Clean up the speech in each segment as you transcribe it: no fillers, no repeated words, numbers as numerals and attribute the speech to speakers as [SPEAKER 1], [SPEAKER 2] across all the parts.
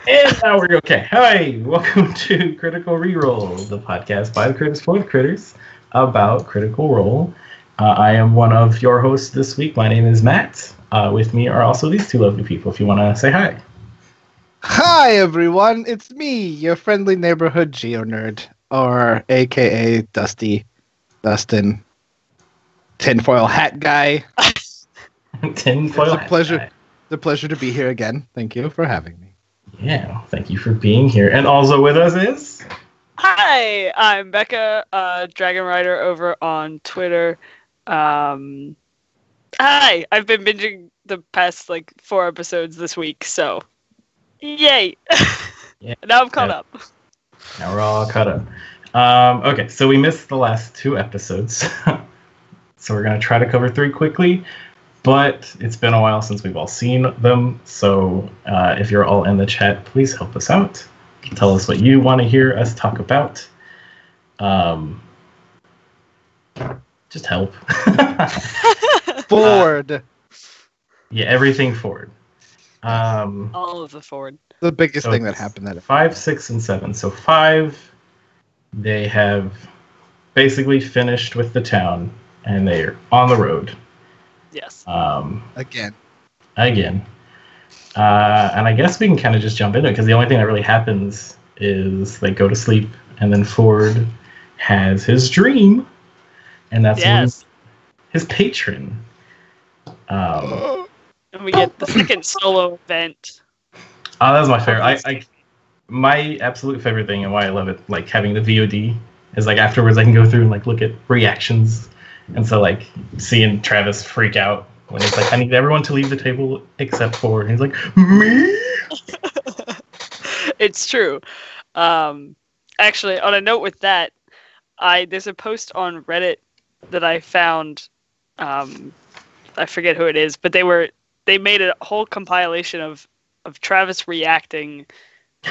[SPEAKER 1] And now we're okay. Hi, welcome to Critical ReRoll, the podcast by the Critters for the Critters about Critical Role. I am one of your hosts this week. My name is Matt. With me are also these two lovely people. If you want to say hi.
[SPEAKER 2] Hi everyone, it's me, your friendly neighborhood geo-nerd, or aka Dustin, tinfoil hat guy.
[SPEAKER 1] Tinfoil
[SPEAKER 2] It's a pleasure to be here again. Thank you for having me.
[SPEAKER 1] Yeah, thank you for being here. And also with us is...
[SPEAKER 3] Hi, I'm Becca, Dragon Rider over on Twitter. Hi, I've been binging the past 4 episodes this week, so yay!
[SPEAKER 1] Yeah.
[SPEAKER 3] Now I'm caught up.
[SPEAKER 1] Now we're all caught up. Okay, so we missed the last 2 episodes, so we're going to try to cover 3 quickly. But it's been a while since we've all seen them, so if you're all in the chat, please help us out. Tell us what you want to hear us talk about. Just help.
[SPEAKER 2] Ford.
[SPEAKER 1] Yeah, everything forward.
[SPEAKER 3] All of the forward.
[SPEAKER 2] The biggest thing that happened that
[SPEAKER 1] 5, 6, and 7. So 5, they have basically finished with the town, and they're on the road.
[SPEAKER 3] Yes.
[SPEAKER 2] again.
[SPEAKER 1] And I guess we can kind of just jump into it, because the only thing that really happens is they go to sleep, and then Ford has his dream, and that's his patron.
[SPEAKER 3] And we get the second solo event.
[SPEAKER 1] Oh, that was my favorite. My absolute favorite thing, and why I love it, having the VOD, is afterwards I can go through and look at reactions. And so, seeing Travis freak out when he's I need everyone to leave the table except for, and he's like, me?
[SPEAKER 3] It's true. Actually, on a note with that, there's a post on Reddit that I found. I forget who it is, but they made a whole compilation of Travis reacting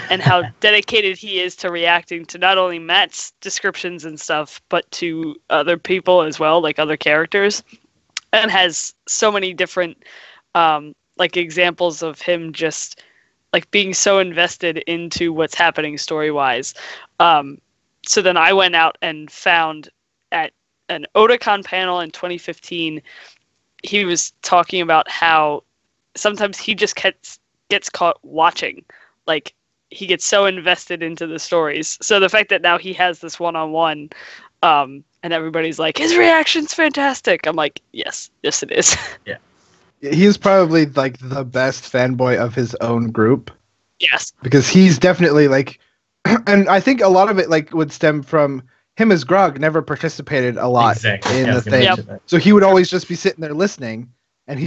[SPEAKER 3] and how dedicated he is to reacting to not only Matt's descriptions and stuff, but to other people as well, other characters, and has so many different examples of him just being so invested into what's happening story-wise. So then I went out and found at an Otakon panel in 2015, he was talking about how sometimes he just gets caught watching. He gets so invested into the stories. So the fact that now he has this one-on-one, and everybody's his reaction's fantastic. I'm yes it is.
[SPEAKER 1] Yeah.
[SPEAKER 2] He's probably the best fanboy of his own group.
[SPEAKER 3] Yes.
[SPEAKER 2] Because he's definitely and I think a lot of it would stem from him as Grog never participated a lot in the thing.
[SPEAKER 3] Yep.
[SPEAKER 2] So he would always just be sitting there listening, and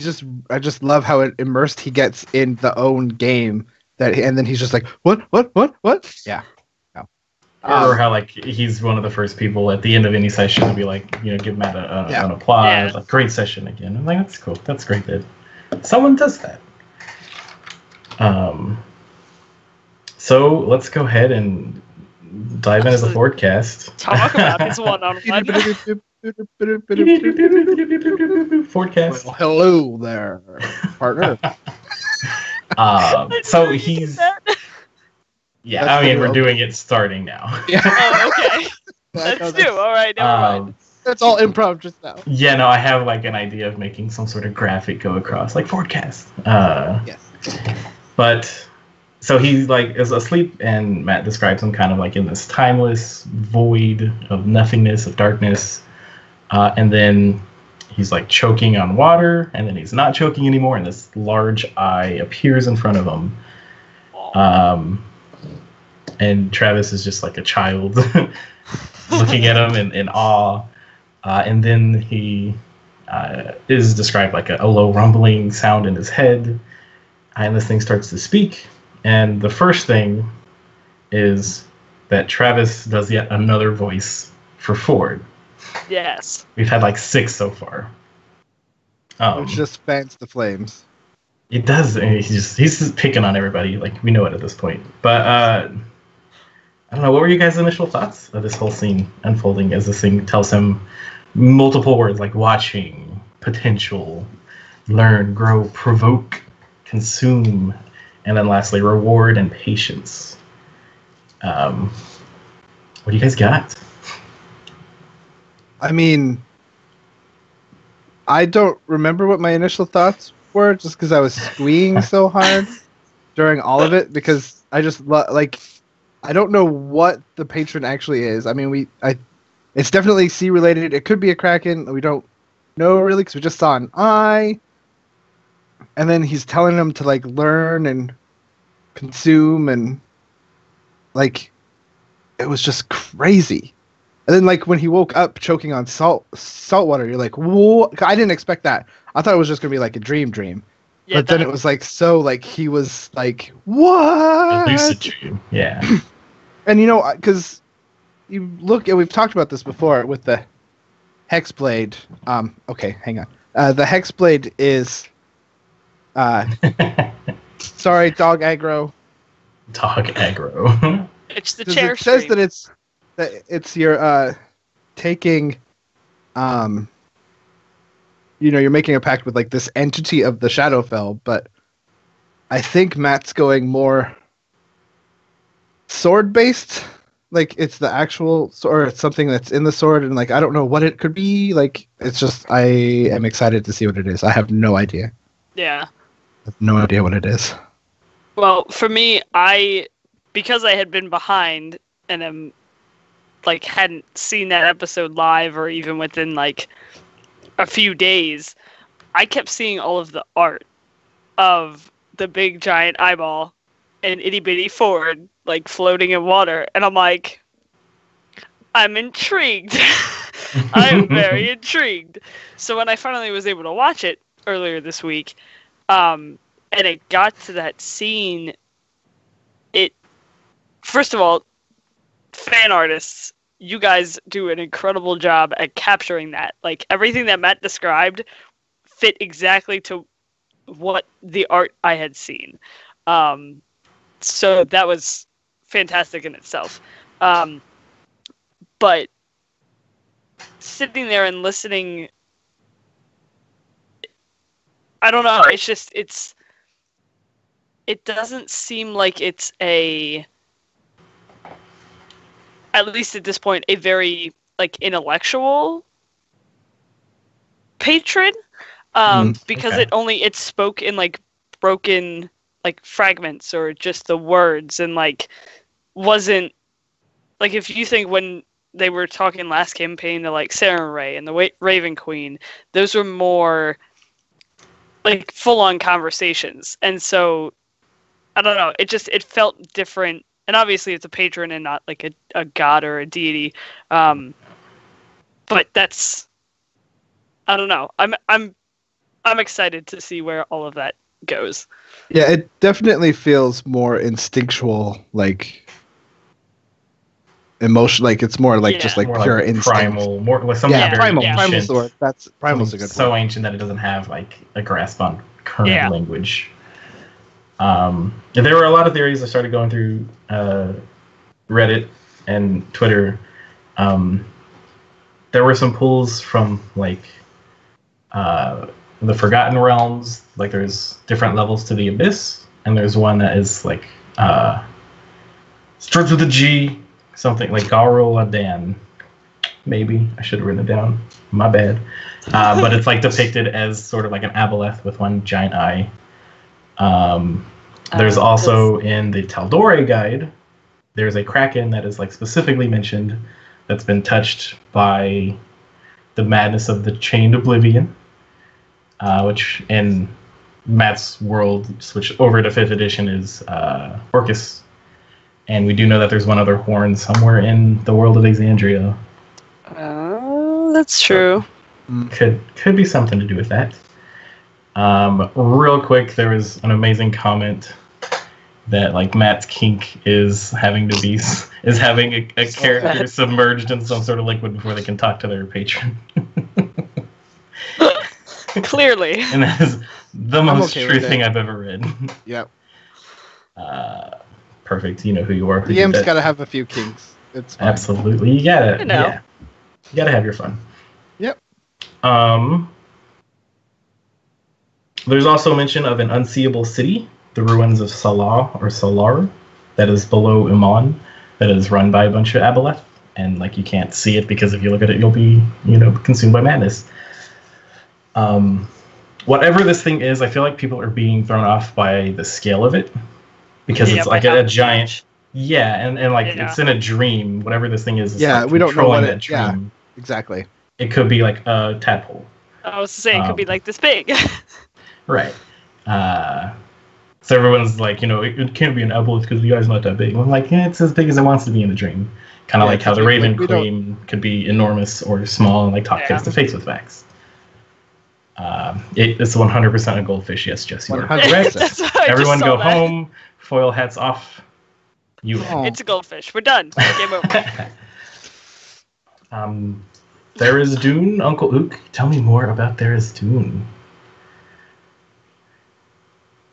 [SPEAKER 2] I just love how immersed he gets in the own game. And then he's just what? Yeah. No.
[SPEAKER 1] Or how he's one of the first people at the end of any session to be give Matt an applause, great session again. I'm that's cool. That's great that someone does that. So let's go ahead and dive into the Fjordcast.
[SPEAKER 3] Talk about his one-on-one.
[SPEAKER 1] Fjordcast.
[SPEAKER 2] Well, hello there, partner.
[SPEAKER 1] So he's... Yeah, we're doing it starting now.
[SPEAKER 2] Yeah.
[SPEAKER 3] Oh, okay. That's new. All right, never mind.
[SPEAKER 2] That's all improv just now.
[SPEAKER 1] Yeah, no, I have an idea of making some sort of graphic go across, Fjordcast.
[SPEAKER 2] Yes.
[SPEAKER 1] But, so he is asleep, and Matt describes him kind of in this timeless void of nothingness, of darkness. And then he's choking on water, and then he's not choking anymore, and this large eye appears in front of him. And Travis is just a child looking at him in awe. And then he is described a low rumbling sound in his head. And this thing starts to speak. And the first thing is that Travis does yet another voice for Ford.
[SPEAKER 3] Yes.
[SPEAKER 1] We've had 6 so far.
[SPEAKER 2] Which just fans the flames.
[SPEAKER 1] It does. He's just picking on everybody. We know it at this point. But I don't know. What were you guys' initial thoughts of this whole scene unfolding as this thing tells him multiple words watching, potential, learn, grow, provoke, consume, And then lastly, reward and patience. What do you guys got?
[SPEAKER 2] I mean, I don't remember what my initial thoughts were, just because I was squeeing so hard during all of it, because I just I don't know what the patron actually is. I mean, it's definitely sea related. It could be a kraken. We don't know really, because we just saw an eye, and then he's telling them to like learn and consume, and like it was just crazy. And then like when he woke up choking on salt water, you're like, whoa! I didn't expect that. I thought it was just gonna be like a dream.
[SPEAKER 3] Yeah,
[SPEAKER 2] but then it was like so like he was like, what?
[SPEAKER 1] A lucid dream. Yeah.
[SPEAKER 2] And you know, because you look, and we've talked about this before with the Hexblade. Okay, hang on. The Hexblade is sorry, dog aggro.
[SPEAKER 1] Dog aggro.
[SPEAKER 3] It's the chair.
[SPEAKER 2] It says that it's your taking you're making a pact with like this entity of the Shadowfell, but I think Matt's going more sword based. Like it's the actual sword, or it's something that's in the sword, and like I don't know what it could be. Like it's just I am excited to see what it is. I have no idea.
[SPEAKER 3] Yeah.
[SPEAKER 2] I have no idea what it is.
[SPEAKER 3] Well, for me, because I had been behind and am like hadn't seen that episode live or even within like a few days, I kept seeing all of the art of the big giant eyeball and itty bitty Ford like floating in water, and I'm like, I'm intrigued. I'm very intrigued. So when I finally was able to watch it earlier this week, and it got to that scene, first of all, fan artists, you guys do an incredible job at capturing that. Like everything that Matt described fit exactly to what the art I had seen. So that was fantastic in itself. But sitting there and listening, I don't know. It's just, it doesn't seem like it's at least at this point, a very like intellectual patron, because
[SPEAKER 1] okay.
[SPEAKER 3] it spoke in like broken like fragments or just the words, and like wasn't like, if you think when they were talking last campaign to like Sarah Ray and the Raven Queen, those were more like full on conversations, and so I don't know, it felt different. And obviously it's a patron and not like a god or a deity. But that's, I don't know. I'm excited to see where all of that goes.
[SPEAKER 2] Yeah, it definitely feels more instinctual, like emotion. Like it's more like just like
[SPEAKER 1] more
[SPEAKER 2] pure
[SPEAKER 1] like
[SPEAKER 2] instinct.
[SPEAKER 1] primal, more like something very
[SPEAKER 2] primal.
[SPEAKER 1] ancient.
[SPEAKER 2] Primal's the word. That's primal's a good
[SPEAKER 1] so
[SPEAKER 2] word.
[SPEAKER 1] ancient that it doesn't have like a grasp on current language. And there were a lot of theories. I started going through Reddit and Twitter. There were some pulls from like the Forgotten Realms. Like there's different levels to the Abyss, and there's one that is like starts with a G, something like Garul Adan. Maybe I should have written it down. My bad. But it's like depicted as sort of like an aboleth with one giant eye. There's also in the Tal'Dorei guide, there's a kraken that is like specifically mentioned that's been touched by the madness of the Chained Oblivion, which in Matt's world, switched over to 5th edition, is Orcus. And we do know that there's one other horn somewhere in the world of Exandria.
[SPEAKER 3] Oh, that's true.
[SPEAKER 1] Could be something to do with that. Real quick, there was an amazing comment that like Matt's kink is having a character submerged in some sort of liquid before they can talk to their patron.
[SPEAKER 3] Clearly.
[SPEAKER 1] And that is the most true thing I've ever read.
[SPEAKER 2] Yep.
[SPEAKER 1] Perfect. You know who you are.
[SPEAKER 2] DM's got to have a few kinks. It's fine.
[SPEAKER 1] Absolutely. You gotta.
[SPEAKER 3] You know.
[SPEAKER 1] Yeah. You gotta have your fun.
[SPEAKER 2] Yep.
[SPEAKER 1] There's also mention of an unseeable city the ruins of Salah or Salar, that is below Iman, that is run by a bunch of aboleth, and like you can't see it because if you look at it, you'll be consumed by madness. Whatever this thing is, I feel like people are being thrown off by the scale of it because it's like a giant. Yeah, and like it's in a dream. Whatever this thing is
[SPEAKER 2] yeah,
[SPEAKER 1] like
[SPEAKER 2] we don't know what it.
[SPEAKER 1] Dream.
[SPEAKER 2] Yeah, exactly.
[SPEAKER 1] It could be like a tadpole.
[SPEAKER 3] I was saying it could be like this big.
[SPEAKER 1] Right. So everyone's like, it can't be an aboleth because the guy's not that big. I'm like, yeah, it's as big as it wants to be in the dream. Kind of like how the Raven Queen could be enormous or small and like talk face to face with Vax. It's 100% a goldfish. Yes, Jess, you are correct. Everyone go home. Foil hats off.
[SPEAKER 3] It's a goldfish. We're done. Game over.
[SPEAKER 1] There is Dune. Uncle Ook, tell me more about There is Dune.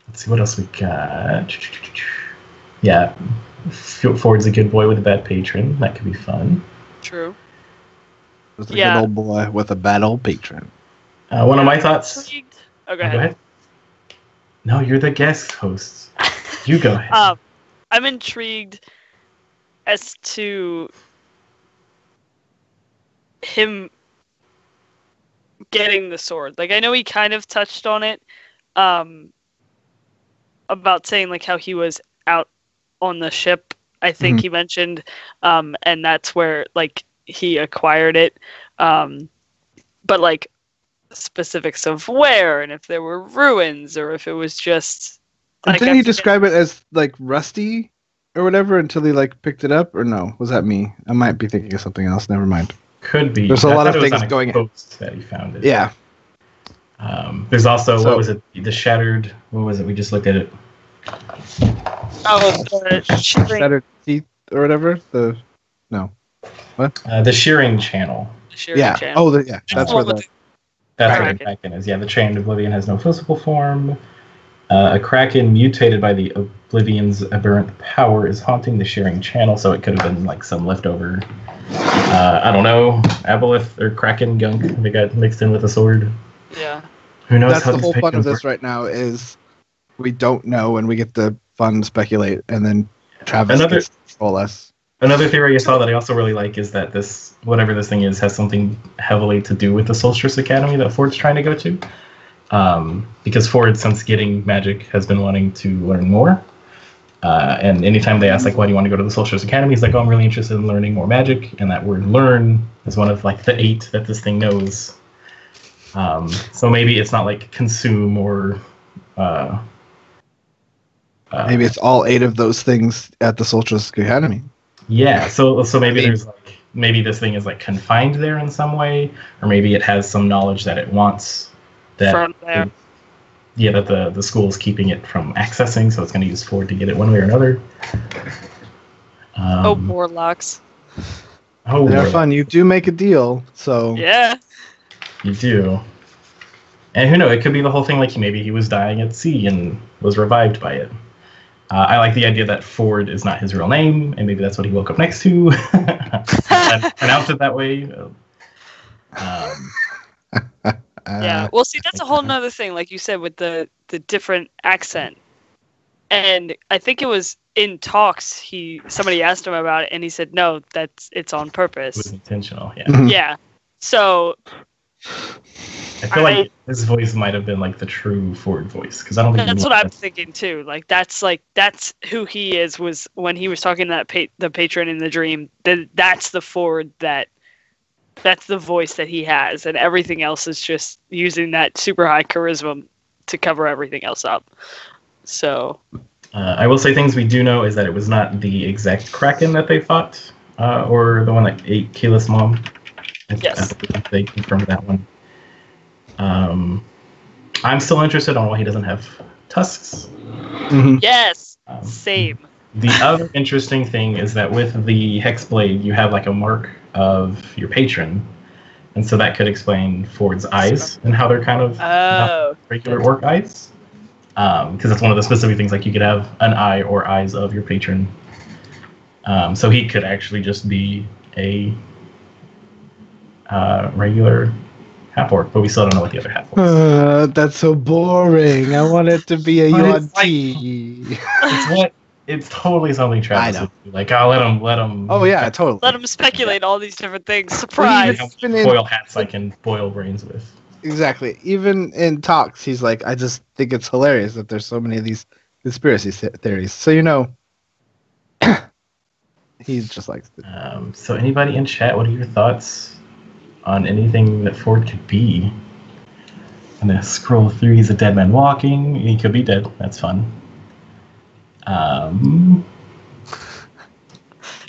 [SPEAKER 1] Let's see what else we got. Yeah, Ford's a good boy with a bad patron. That could be fun.
[SPEAKER 3] True.
[SPEAKER 2] It's a good old boy with a bad old patron.
[SPEAKER 1] One of my thoughts.
[SPEAKER 3] Oh, go ahead.
[SPEAKER 1] No, you're the guest host. You go ahead.
[SPEAKER 3] I'm intrigued as to him getting the sword. Like, I know he kind of touched on it, about saying like how he was out on the ship. I think he mentioned, and that's where like he acquired it. But like specifics of where and if there were ruins or if it was just.
[SPEAKER 2] Didn't he describe it as like rusty or whatever until he like picked it up? Or no? Was that me? I might be thinking of something else. Never mind.
[SPEAKER 1] Could be.
[SPEAKER 2] There's a lot of things going on.
[SPEAKER 1] That he found it.
[SPEAKER 2] Yeah.
[SPEAKER 1] There's also what was it? The shattered. What was it? We just looked at it.
[SPEAKER 3] Oh, the
[SPEAKER 2] shattered teeth or whatever. What?
[SPEAKER 1] The shearing channel.
[SPEAKER 3] Channel.
[SPEAKER 2] Oh, that's where the.
[SPEAKER 1] That's what the Kraken is. Yeah, the Chained Oblivion has no physical form. A Kraken mutated by the Oblivion's aberrant power is haunting the shearing channel, so it could have been like some leftover, I don't know, aboleth or Kraken gunk they got mixed in with a sword.
[SPEAKER 3] Yeah.
[SPEAKER 1] Who knows?
[SPEAKER 2] That's the whole fun of this right now is we don't know and we get the fun to speculate, and then Travis gets to troll us. Another
[SPEAKER 1] theory I saw that I also really like is that this, whatever this thing is, has something heavily to do with the Solstice Academy that Ford's trying to go to. Because Ford, since getting magic, has been wanting to learn more. And anytime they ask, like, why do you want to go to the Solstice Academy? He's like, oh, I'm really interested in learning more magic. And that word learn is one of, like, the 8 that this thing knows. So maybe it's not, like, consume or...
[SPEAKER 2] maybe it's all 8 of those things at the Solstice Academy.
[SPEAKER 1] Yeah, so maybe there's, like, maybe this thing is, like, confined there in some way. Or maybe it has some knowledge that it wants...
[SPEAKER 3] from there.
[SPEAKER 1] That the school is keeping it from accessing, so it's going to use Ford to get it one way or another.
[SPEAKER 3] Warlocks.
[SPEAKER 2] They're fun. You do make a deal, so...
[SPEAKER 3] Yeah.
[SPEAKER 1] You do. And who knows, it could be the whole thing, like maybe he was dying at sea and was revived by it. I like the idea that Ford is not his real name, and maybe that's what he woke up next to. And pronounced it that way.
[SPEAKER 3] Yeah, well, see, that's a whole nother thing, like you said, with the different accent. And I think it was in talks, somebody asked him about it, and he said, no, it's on purpose.
[SPEAKER 1] It was intentional, yeah.
[SPEAKER 3] Yeah, so...
[SPEAKER 1] I feel like his voice might have been like the true Ford voice, because I don't think
[SPEAKER 3] that's what I'm thinking too. Like that's who he is. Was when he was talking to the patron in the dream. That's the Ford that's the voice that he has, and everything else is just using that super high charisma to cover everything else up. So,
[SPEAKER 1] I will say things we do know is that it was not the exact Kraken that they fought, or the one that ate Keyleth's mom.
[SPEAKER 3] Yes.
[SPEAKER 1] I believe they confirmed that one. I'm still interested on why he doesn't have tusks.
[SPEAKER 2] Mm-hmm.
[SPEAKER 3] Yes, same.
[SPEAKER 1] The other interesting thing is that with the Hex Blade, you have like a mark of your patron, and so that could explain Ford's eyes and how they're kind of not regular orc eyes. Because it's one of the specific things, like you could have an eye or eyes of your patron. So he could actually just be a regular half-orc, but we still don't know what the other half-orc
[SPEAKER 2] That's so boring. I want it to be a
[SPEAKER 1] But it's
[SPEAKER 2] Yuan-Ti.
[SPEAKER 1] It's totally something Travis
[SPEAKER 2] I know.
[SPEAKER 1] would do. Like, oh, let him.
[SPEAKER 2] Oh yeah, totally.
[SPEAKER 3] Let them speculate all these different things.
[SPEAKER 2] Well,
[SPEAKER 3] Surprise!
[SPEAKER 2] Even in-
[SPEAKER 1] Foil hats I can boil brains with.
[SPEAKER 2] Exactly. Even in talks, he's like, I just think it's hilarious that there's so many of these conspiracy theories. So he just likes it.
[SPEAKER 1] So anybody in chat, what are your thoughts on anything that Ford could be? I'm gonna scroll through. He's a dead man walking. He could be dead. That's fun.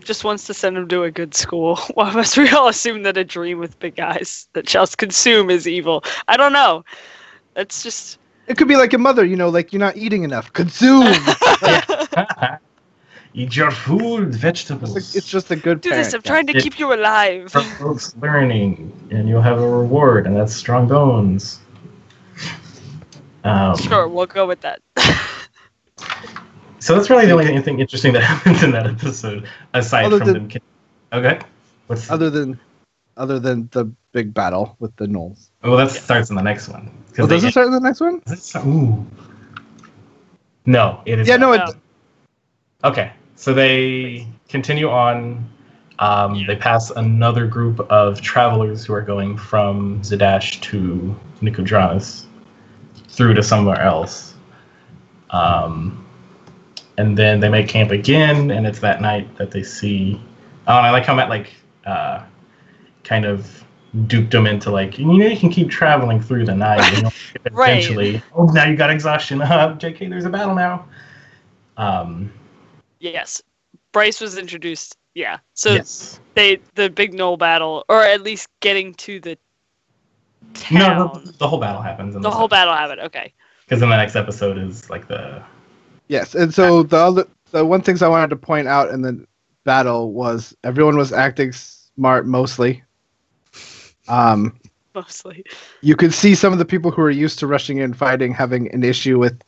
[SPEAKER 3] Just wants to send him to a good school. Why must we all assume that a dream with big eyes that shall consume is evil? I don't know. It's just...
[SPEAKER 2] It could be like a mother, like you're not eating enough. Consume.
[SPEAKER 1] Eat your food, vegetables.
[SPEAKER 2] It's just a good
[SPEAKER 3] do
[SPEAKER 2] parent.
[SPEAKER 3] this. I'm trying to keep you alive.
[SPEAKER 1] Folks learning, and you'll have a reward, and that's strong bones.
[SPEAKER 3] Sure, we'll go with that.
[SPEAKER 1] So that's really the only thing interesting that happens in that episode, aside from them. Okay.
[SPEAKER 2] Other than the big battle with the Gnolls.
[SPEAKER 1] Well, that starts in the next one.
[SPEAKER 2] Oh, does it start in the next one?
[SPEAKER 1] Ooh. No, it is.
[SPEAKER 2] Yeah,
[SPEAKER 1] not.
[SPEAKER 2] no.
[SPEAKER 1] Okay, so they continue on. They pass another group of travelers who are going from Zadash to Nicodranas through to somewhere else. And then they make camp again, and it's that night that they see. Oh, and I like how Matt kind of duped them into you can keep traveling through the night. And eventually,
[SPEAKER 3] Right.
[SPEAKER 1] Oh, now you got exhaustion. JK, there's a battle now.
[SPEAKER 3] Yes. Bryce was introduced. Yeah. So
[SPEAKER 1] Yes.
[SPEAKER 3] the big Gnoll battle, or at least getting to the town.
[SPEAKER 1] No, the whole battle happens.
[SPEAKER 3] The whole battle happened. Okay.
[SPEAKER 1] Because then the next episode is the.
[SPEAKER 2] Yes, and so the one things I wanted to point out in the battle was everyone was acting smart mostly.
[SPEAKER 3] Mostly.
[SPEAKER 2] You could see some of the people who are used to rushing in fighting having an issue with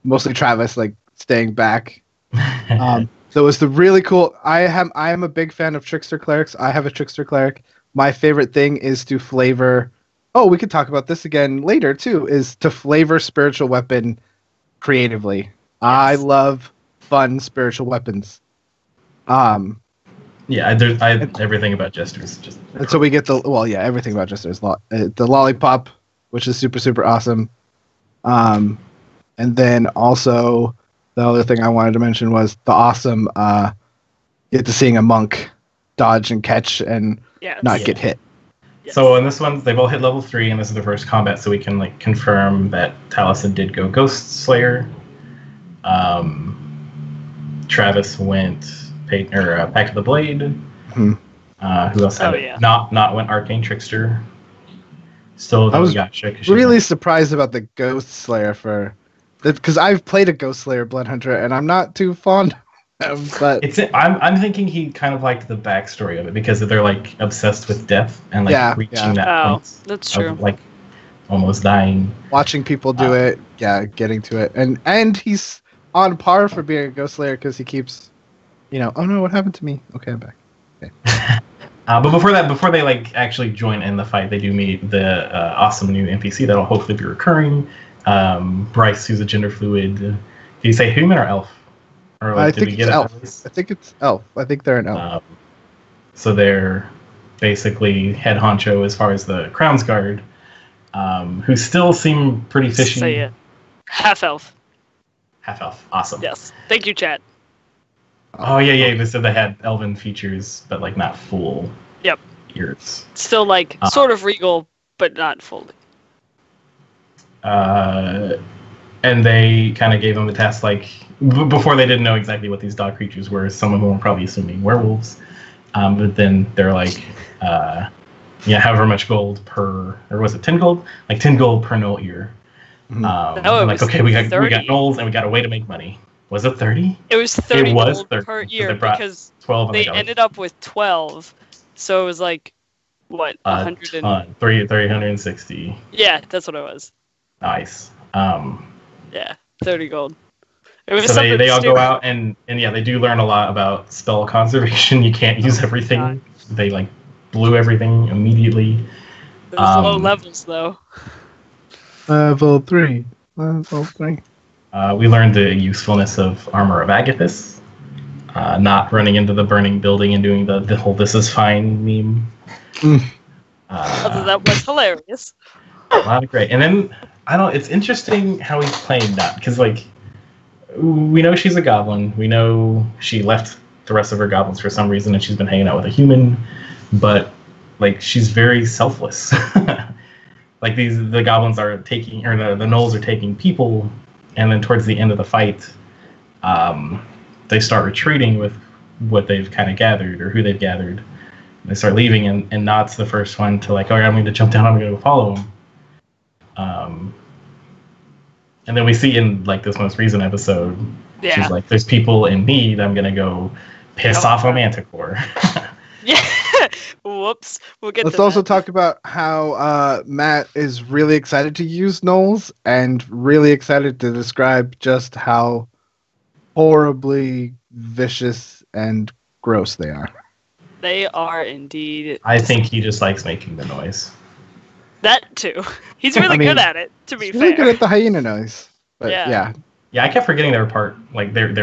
[SPEAKER 2] mostly Travis staying back. So it was the really cool. I am a big fan of trickster clerics. I have a trickster cleric. My favorite thing is to flavor. Oh, we could talk about this again later too. Is to flavor spiritual weapon creatively. Yes. I love fun spiritual weapons.
[SPEAKER 1] Yeah, everything about Jester's just.
[SPEAKER 2] And so we get everything about Jester's the lollipop, which is super super awesome. And then also the other thing I wanted to mention was the awesome get to seeing a monk dodge and catch and not get hit.
[SPEAKER 3] Yes.
[SPEAKER 1] So in this one, they've all hit level 3, and this is the first combat, so we can confirm that Taliesin did go Ghost Slayer. Travis went Pact of the Blade.
[SPEAKER 2] Mm-hmm.
[SPEAKER 1] Who else had it? Not went Arcane Trickster. Still,
[SPEAKER 2] I was
[SPEAKER 1] gotcha,
[SPEAKER 2] really surprised about the Ghost Slayer because I've played a Ghost Slayer Blood Hunter and I'm not too fond of him, but
[SPEAKER 1] I'm thinking he kind of liked the backstory of it because they're obsessed with death and reaching that point.
[SPEAKER 3] That's true.
[SPEAKER 1] Of, almost dying.
[SPEAKER 2] Watching people do it, getting to it, and he's on par for being a Ghost Slayer because he keeps, oh no, what happened to me? Okay, I'm back. Okay.
[SPEAKER 1] But before they actually join in the fight, they do meet the awesome new NPC that'll hopefully be recurring. Bryce, who's a gender fluid. Did you say human or elf? Or
[SPEAKER 2] I think it's elf. I think it's elf. I think they're an elf.
[SPEAKER 1] So they're basically head honcho as far as the Crown's Guard, who still seem pretty fishy.
[SPEAKER 3] Say it. Half elf.
[SPEAKER 1] Half elf. Awesome.
[SPEAKER 3] Yes. Thank you, chat.
[SPEAKER 1] Oh yeah. They said they had elven features, but not full.
[SPEAKER 3] Yep.
[SPEAKER 1] Ears.
[SPEAKER 3] Still sort of regal, but not fully.
[SPEAKER 1] And they kind of gave them a task before they didn't know exactly what these dog creatures were. Some of them were probably assuming werewolves. But then they're however much gold per, or was it 10 gold? 10 gold per Gnoll ear.
[SPEAKER 3] No,
[SPEAKER 1] okay, we got Gnolls and we got a way to make money. Was it 30?
[SPEAKER 3] It was 30 gold
[SPEAKER 1] 30.
[SPEAKER 3] per
[SPEAKER 1] So
[SPEAKER 3] ear
[SPEAKER 1] they brought
[SPEAKER 3] because
[SPEAKER 1] 12
[SPEAKER 3] they ended up with 12. So it was what?
[SPEAKER 1] 360.
[SPEAKER 3] Yeah, that's what it was.
[SPEAKER 1] Nice.
[SPEAKER 3] Yeah, 30 gold. It was
[SPEAKER 1] so they all
[SPEAKER 3] stupid.
[SPEAKER 1] go out and they do learn a lot about spell conservation. You can't use everything.
[SPEAKER 3] God.
[SPEAKER 1] They blew everything immediately.
[SPEAKER 3] Those low levels, though.
[SPEAKER 2] Level 3. Level 3.
[SPEAKER 1] We learned the usefulness of Armor of Agathis. Not running into the burning building and doing the whole "this is fine" meme.
[SPEAKER 3] Although that was hilarious.
[SPEAKER 1] A lot of great. And then it's interesting how he's playing that, because like we know she's a goblin. We know she left the rest of her goblins for some reason, and she's been hanging out with a human. But like she's very selfless. Like the goblins are taking, or the gnolls are taking people, and then towards the end of the fight, they start retreating with what they've kind of gathered, or who they've gathered. They start leaving, and Not's the first one to like, all right, I'm going to jump down, I'm going to go follow him. And then we see in like this most recent episode, she's like, there's people in need, I'm going to go piss off a manticore.
[SPEAKER 3] Yeah. Whoops. We'll get
[SPEAKER 2] Let's
[SPEAKER 3] to
[SPEAKER 2] also
[SPEAKER 3] that.
[SPEAKER 2] talk about how Matt is really excited to use gnolls and really excited to describe just how horribly vicious and gross they are.
[SPEAKER 3] They are indeed.
[SPEAKER 1] I think he just likes making the noise.
[SPEAKER 3] That too. He's really good at it, to be
[SPEAKER 2] He's really
[SPEAKER 3] fair.
[SPEAKER 2] good at the hyena noise. But
[SPEAKER 3] Yeah.
[SPEAKER 1] Yeah, I kept forgetting they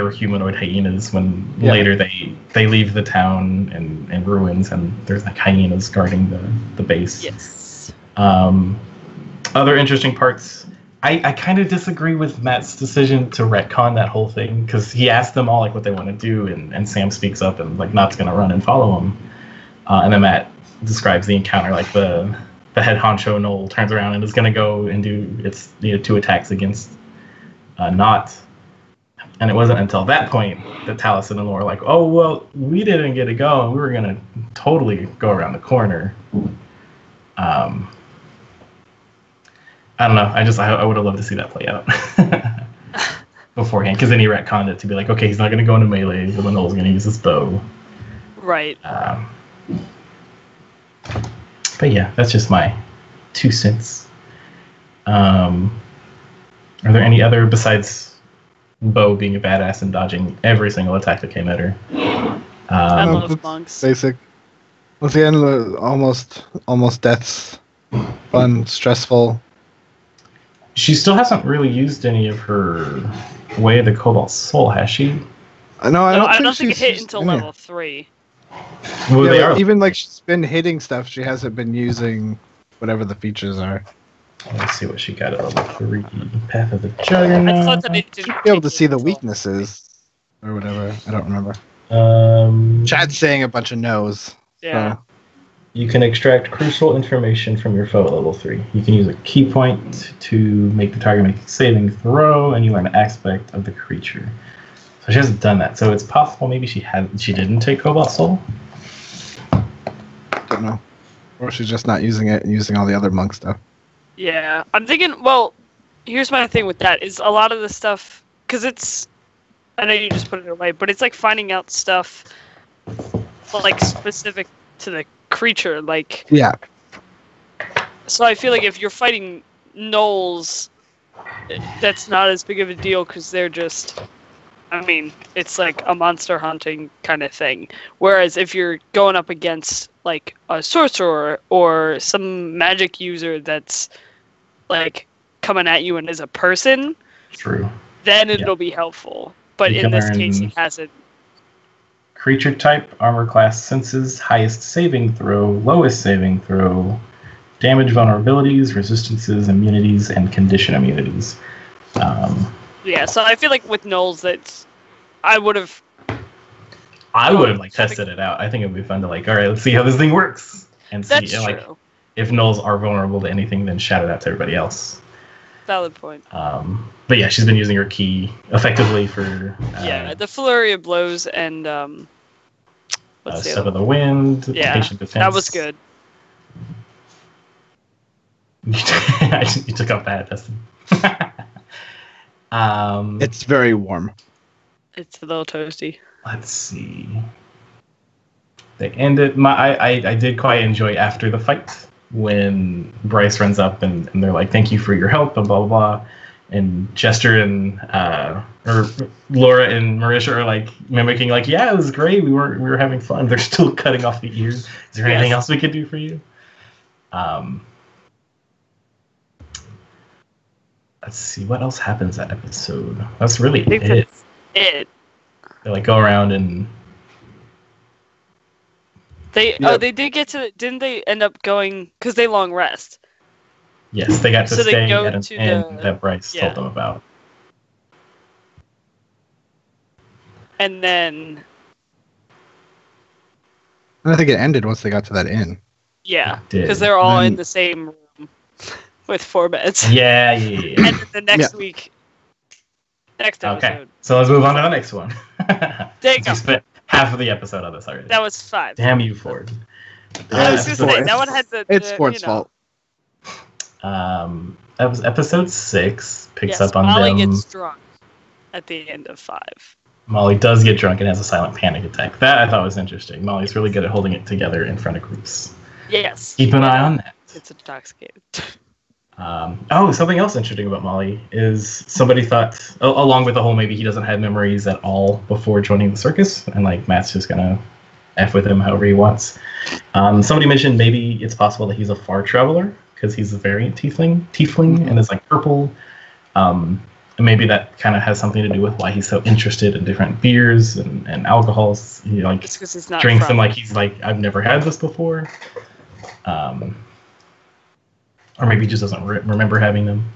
[SPEAKER 1] were humanoid hyenas when later they leave the town in ruins, and there's like hyenas guarding the base.
[SPEAKER 3] Yes.
[SPEAKER 1] Other interesting parts. I kind of disagree with Matt's decision to retcon that whole thing, because he asked them all like what they want to do, and Sam speaks up and like Not's gonna run and follow him, and then Matt describes the encounter like the head honcho Gnoll turns around and is gonna go and do its 2 attacks against Not, and it wasn't until that point that Taliesin and Laura were like, oh well, we didn't get to go, and we were gonna totally go around the corner. I don't know. I would have loved to see that play out beforehand, because then he retconned it to be like, okay, he's not going to go into melee, the Gnoll's going to use his bow.
[SPEAKER 3] Right.
[SPEAKER 1] But yeah, that's just my 2 cents. Are there any other, besides Bo being a badass and dodging every single attack that came at her?
[SPEAKER 3] I
[SPEAKER 2] No,
[SPEAKER 3] love
[SPEAKER 2] that's
[SPEAKER 3] monks.
[SPEAKER 2] Basic. Once again, almost deaths. Fun, stressful.
[SPEAKER 1] She still hasn't really used any of her Way of the Cobalt Soul, has she?
[SPEAKER 2] No, I
[SPEAKER 3] I
[SPEAKER 2] don't
[SPEAKER 3] don't think it
[SPEAKER 2] she's
[SPEAKER 3] hit
[SPEAKER 2] used
[SPEAKER 3] until
[SPEAKER 2] any.
[SPEAKER 3] level 3.
[SPEAKER 1] Well,
[SPEAKER 2] Yeah,
[SPEAKER 1] they
[SPEAKER 2] but
[SPEAKER 1] are.
[SPEAKER 2] even like she's been hitting stuff, she hasn't been using whatever the features are.
[SPEAKER 1] Let's see what she got at level 3. Path of the Juggernaut.
[SPEAKER 3] I thought that it didn't
[SPEAKER 2] Be able to
[SPEAKER 3] take
[SPEAKER 2] see the
[SPEAKER 3] until-
[SPEAKER 2] weaknesses or whatever. I don't remember. Chad's saying a bunch of no's.
[SPEAKER 3] Yeah.
[SPEAKER 2] So.
[SPEAKER 1] You can extract crucial information from your foe at level 3. You can use a key point to make the target make a saving throw, and you learn an aspect of the creature. So she hasn't done that. So it's possible maybe she didn't take Cobalt Soul.
[SPEAKER 2] Don't know. Or she's just not using it and using all the other monk stuff.
[SPEAKER 3] Yeah. I'm thinking, well, here's my thing with that, is a lot of the stuff, because it's, I know you just put it away, but it's like finding out stuff like specific to the creature, like,
[SPEAKER 2] Yeah.
[SPEAKER 3] so I feel like if you're fighting gnolls, that's not as big of a deal, because they're just, I mean, it's like a monster hunting kind of thing. Whereas if you're going up against like a sorcerer or some magic user that's like coming at you and is a person,
[SPEAKER 1] True.
[SPEAKER 3] then it'll be helpful. But
[SPEAKER 1] You
[SPEAKER 3] in
[SPEAKER 1] can
[SPEAKER 3] this case,
[SPEAKER 1] learn-
[SPEAKER 3] it hasn't.
[SPEAKER 1] Creature type, armor class, senses, highest saving throw, lowest saving throw, damage vulnerabilities, resistances, immunities, and condition immunities.
[SPEAKER 3] Yeah, so I feel like with gnolls, that's, I would have.
[SPEAKER 1] I would have like tested it out. I think it would be fun to like, all right, let's see how this thing works, and see
[SPEAKER 3] That's
[SPEAKER 1] and,
[SPEAKER 3] true.
[SPEAKER 1] like if gnolls are vulnerable to anything, then shout it out to everybody else.
[SPEAKER 3] Valid point.
[SPEAKER 1] But yeah, she's been using her key effectively for
[SPEAKER 3] Yeah, the flurry of blows and what's the
[SPEAKER 1] Step
[SPEAKER 3] other?
[SPEAKER 1] of the Wind,
[SPEAKER 3] Yeah,
[SPEAKER 1] Patient Defense.
[SPEAKER 3] that was good.
[SPEAKER 1] You took off that, Dustin.
[SPEAKER 2] It's very warm.
[SPEAKER 3] It's a little toasty.
[SPEAKER 1] Let's see. They ended. I did quite enjoy after the fight when Bryce runs up and they're like, "Thank you for your help," and blah blah blah. And Jester and or Laura and Marisha are like mimicking, like, "Yeah, it was great. We were having fun." They're still cutting off the ears. Is there anything else we could do for you? let's see what else happens that episode. That's really
[SPEAKER 3] I think
[SPEAKER 1] it.
[SPEAKER 3] that's it.
[SPEAKER 1] They like go around and
[SPEAKER 3] They
[SPEAKER 2] Yeah.
[SPEAKER 3] they did get to. Didn't they end up going because they long rest?
[SPEAKER 1] yes, they got to
[SPEAKER 3] So they
[SPEAKER 1] stay
[SPEAKER 3] go
[SPEAKER 1] at an
[SPEAKER 3] to
[SPEAKER 1] inn
[SPEAKER 3] the-
[SPEAKER 1] that Bryce
[SPEAKER 3] yeah.
[SPEAKER 1] told them about.
[SPEAKER 3] And then
[SPEAKER 2] And I think it ended once they got to that inn.
[SPEAKER 3] yeah,
[SPEAKER 1] It did.
[SPEAKER 3] because they're all in
[SPEAKER 2] Then-
[SPEAKER 3] the same room with 4 beds.
[SPEAKER 1] Yeah, yeah, yeah.
[SPEAKER 3] And then the next week, next
[SPEAKER 1] Okay,
[SPEAKER 3] episode.
[SPEAKER 1] so let's move on to the next one.
[SPEAKER 3] There you
[SPEAKER 1] Since
[SPEAKER 3] go.
[SPEAKER 1] we spent half of the episode on this already.
[SPEAKER 3] That was 5.
[SPEAKER 1] Damn you, Ford.
[SPEAKER 3] I was
[SPEAKER 2] It's
[SPEAKER 3] gonna say
[SPEAKER 2] Ford's-
[SPEAKER 3] that one had the.
[SPEAKER 2] It's
[SPEAKER 3] the,
[SPEAKER 2] Ford's
[SPEAKER 3] you know,
[SPEAKER 2] fault.
[SPEAKER 1] That was episode 6. Picks
[SPEAKER 3] Yes,
[SPEAKER 1] up on
[SPEAKER 3] Molly
[SPEAKER 1] them.
[SPEAKER 3] gets drunk at the end of 5.
[SPEAKER 1] Molly does get drunk and has a silent panic attack. That I thought was interesting. Molly's really good at holding it together in front of groups.
[SPEAKER 3] Yes.
[SPEAKER 1] Keep an eye on that.
[SPEAKER 3] It's intoxicated.
[SPEAKER 1] Something else interesting about Molly is somebody thought, along with the whole maybe he doesn't have memories at all before joining the circus, and like Matt's just gonna F with him however he wants. Somebody mentioned maybe it's possible that he's a far traveler because he's a variant tiefling and is like purple. And maybe that kind of has something to do with why he's so interested in different beers and alcohols. He like
[SPEAKER 3] It's because he's not
[SPEAKER 1] drinks
[SPEAKER 3] from.
[SPEAKER 1] them like he's like, I've never had this before. Or maybe he just doesn't remember having them.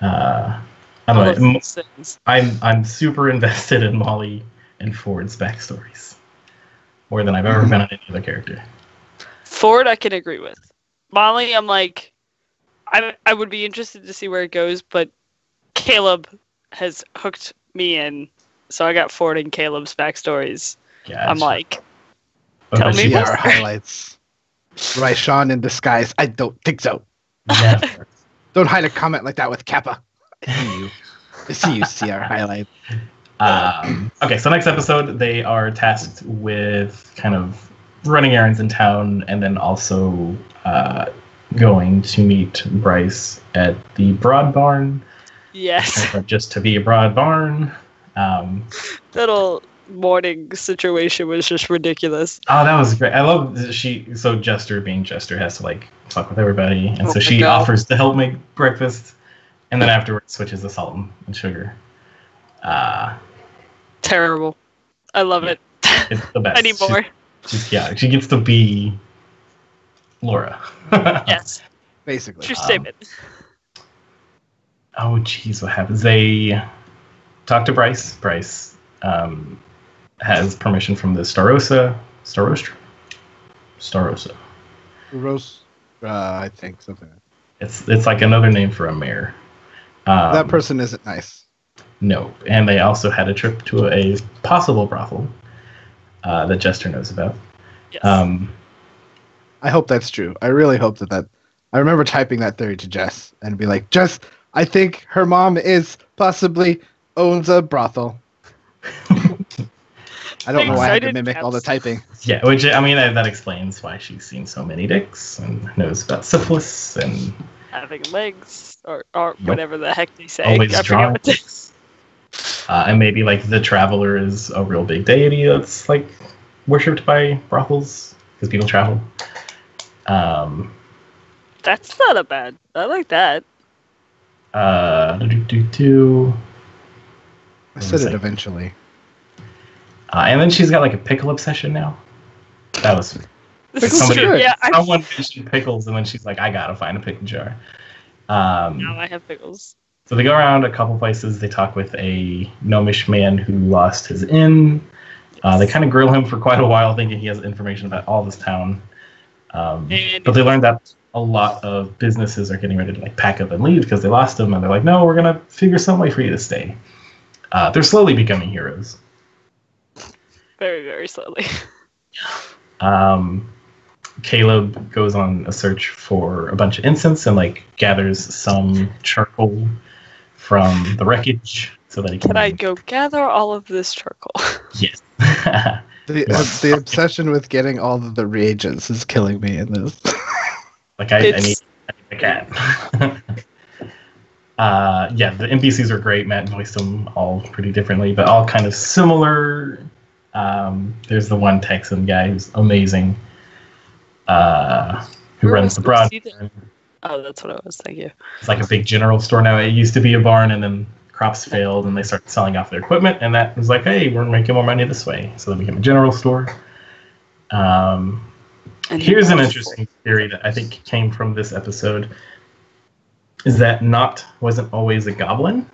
[SPEAKER 1] I
[SPEAKER 3] all
[SPEAKER 1] don't
[SPEAKER 3] of
[SPEAKER 1] know.
[SPEAKER 3] these things.
[SPEAKER 1] I'm super invested in Molly and Ford's backstories. More than I've ever been on any other character.
[SPEAKER 3] Ford, I can agree with. Molly, I'm like, I would be interested to see where it goes, but Caleb has hooked me in, so I got Ford and Caleb's backstories.
[SPEAKER 1] Gotcha.
[SPEAKER 3] I'm like,
[SPEAKER 1] What
[SPEAKER 3] tell
[SPEAKER 1] about
[SPEAKER 3] me
[SPEAKER 1] you?
[SPEAKER 2] Yeah,
[SPEAKER 3] more.
[SPEAKER 2] our highlights. Right, Sean in disguise. I don't think so.
[SPEAKER 1] Never.
[SPEAKER 2] Don't hide a comment like that with Kappa. I see you. I see you see our highlights.
[SPEAKER 1] Okay, so next episode, they are tasked with kind of running errands in town and then also going to meet Bryce at the Broad Barn.
[SPEAKER 3] yes,
[SPEAKER 1] Just to be a Broad Barn.
[SPEAKER 3] little morning situation was just ridiculous.
[SPEAKER 1] Oh, that was great. I love that so Jester being Jester has to like talk with everybody. And
[SPEAKER 3] Oh
[SPEAKER 1] so
[SPEAKER 3] my
[SPEAKER 1] she
[SPEAKER 3] God.
[SPEAKER 1] offers to help make breakfast and then afterwards switches to salt and sugar.
[SPEAKER 3] Terrible. I love it.
[SPEAKER 1] It's the best.
[SPEAKER 3] Anymore.
[SPEAKER 1] She gets to be Laura.
[SPEAKER 3] Yes,
[SPEAKER 2] Basically.
[SPEAKER 3] true statement.
[SPEAKER 1] Oh, jeez, what happens? They talk to Bryce. Bryce has permission from the Starosta.
[SPEAKER 2] Rose, I think something.
[SPEAKER 1] It's like another name for a mayor.
[SPEAKER 2] That person isn't nice.
[SPEAKER 1] No, and they also had a trip to a possible brothel that Jester knows about.
[SPEAKER 3] Yes.
[SPEAKER 2] I hope that's true. I really hope that. I remember typing that theory to Jess and be like, Jess, I think her mom possibly owns a brothel. I don't know why I had to
[SPEAKER 3] Excited
[SPEAKER 2] mimic all the
[SPEAKER 3] cats.
[SPEAKER 2] typing.
[SPEAKER 1] Yeah, which I mean that explains why she's seen so many dicks and knows about syphilis and
[SPEAKER 3] Having legs or whatever the heck they say.
[SPEAKER 1] always
[SPEAKER 3] I forget
[SPEAKER 1] drawing
[SPEAKER 3] what they
[SPEAKER 1] dicks. And maybe like the Traveler is a real big deity that's like worshipped by brothels because people travel.
[SPEAKER 3] That's not a bad. I like that.
[SPEAKER 2] I
[SPEAKER 1] What
[SPEAKER 2] said
[SPEAKER 1] was
[SPEAKER 2] it
[SPEAKER 1] I-
[SPEAKER 2] eventually.
[SPEAKER 1] And then she's got like a pickle obsession now. That was
[SPEAKER 3] This
[SPEAKER 2] Pickles
[SPEAKER 3] is
[SPEAKER 2] are
[SPEAKER 1] somebody.
[SPEAKER 2] good.
[SPEAKER 3] Yeah,
[SPEAKER 1] Someone mentioned pickles, and then she's like, "I gotta find a pickle jar."
[SPEAKER 3] now I have pickles.
[SPEAKER 1] So they go around a couple places. They talk with a gnomish man who lost his inn. They kind of grill him for quite a while, thinking he has information about all this town.
[SPEAKER 3] And
[SPEAKER 1] But they learned that a lot of businesses are getting ready to like pack up and leave because they lost him, and they're like, "No, we're gonna figure some way for you to stay." They're slowly becoming heroes.
[SPEAKER 3] very, very slowly.
[SPEAKER 1] Caleb goes on a search for a bunch of incense and like gathers some charcoal from the wreckage so that he can.
[SPEAKER 3] Can I go gather all of this charcoal?
[SPEAKER 1] Yes.
[SPEAKER 2] The obsession with getting all of the reagents is killing me in this.
[SPEAKER 1] Like I need a cat. Yeah, the NPCs are great. Matt voiced them all pretty differently, but all kind of similar. There's the one Texan guy who's amazing. Who
[SPEAKER 3] Where
[SPEAKER 1] runs
[SPEAKER 3] was
[SPEAKER 1] the
[SPEAKER 3] the
[SPEAKER 1] broad.
[SPEAKER 3] season? Oh, that's what it was. Thank you.
[SPEAKER 1] It's like a big general store now. It used to be a barn, and then crops failed, and they started selling off their equipment, and that was like, hey, we're making more money this way. So they became a general store. And here's an interesting theory that I think came from this episode, is that Not wasn't always a goblin,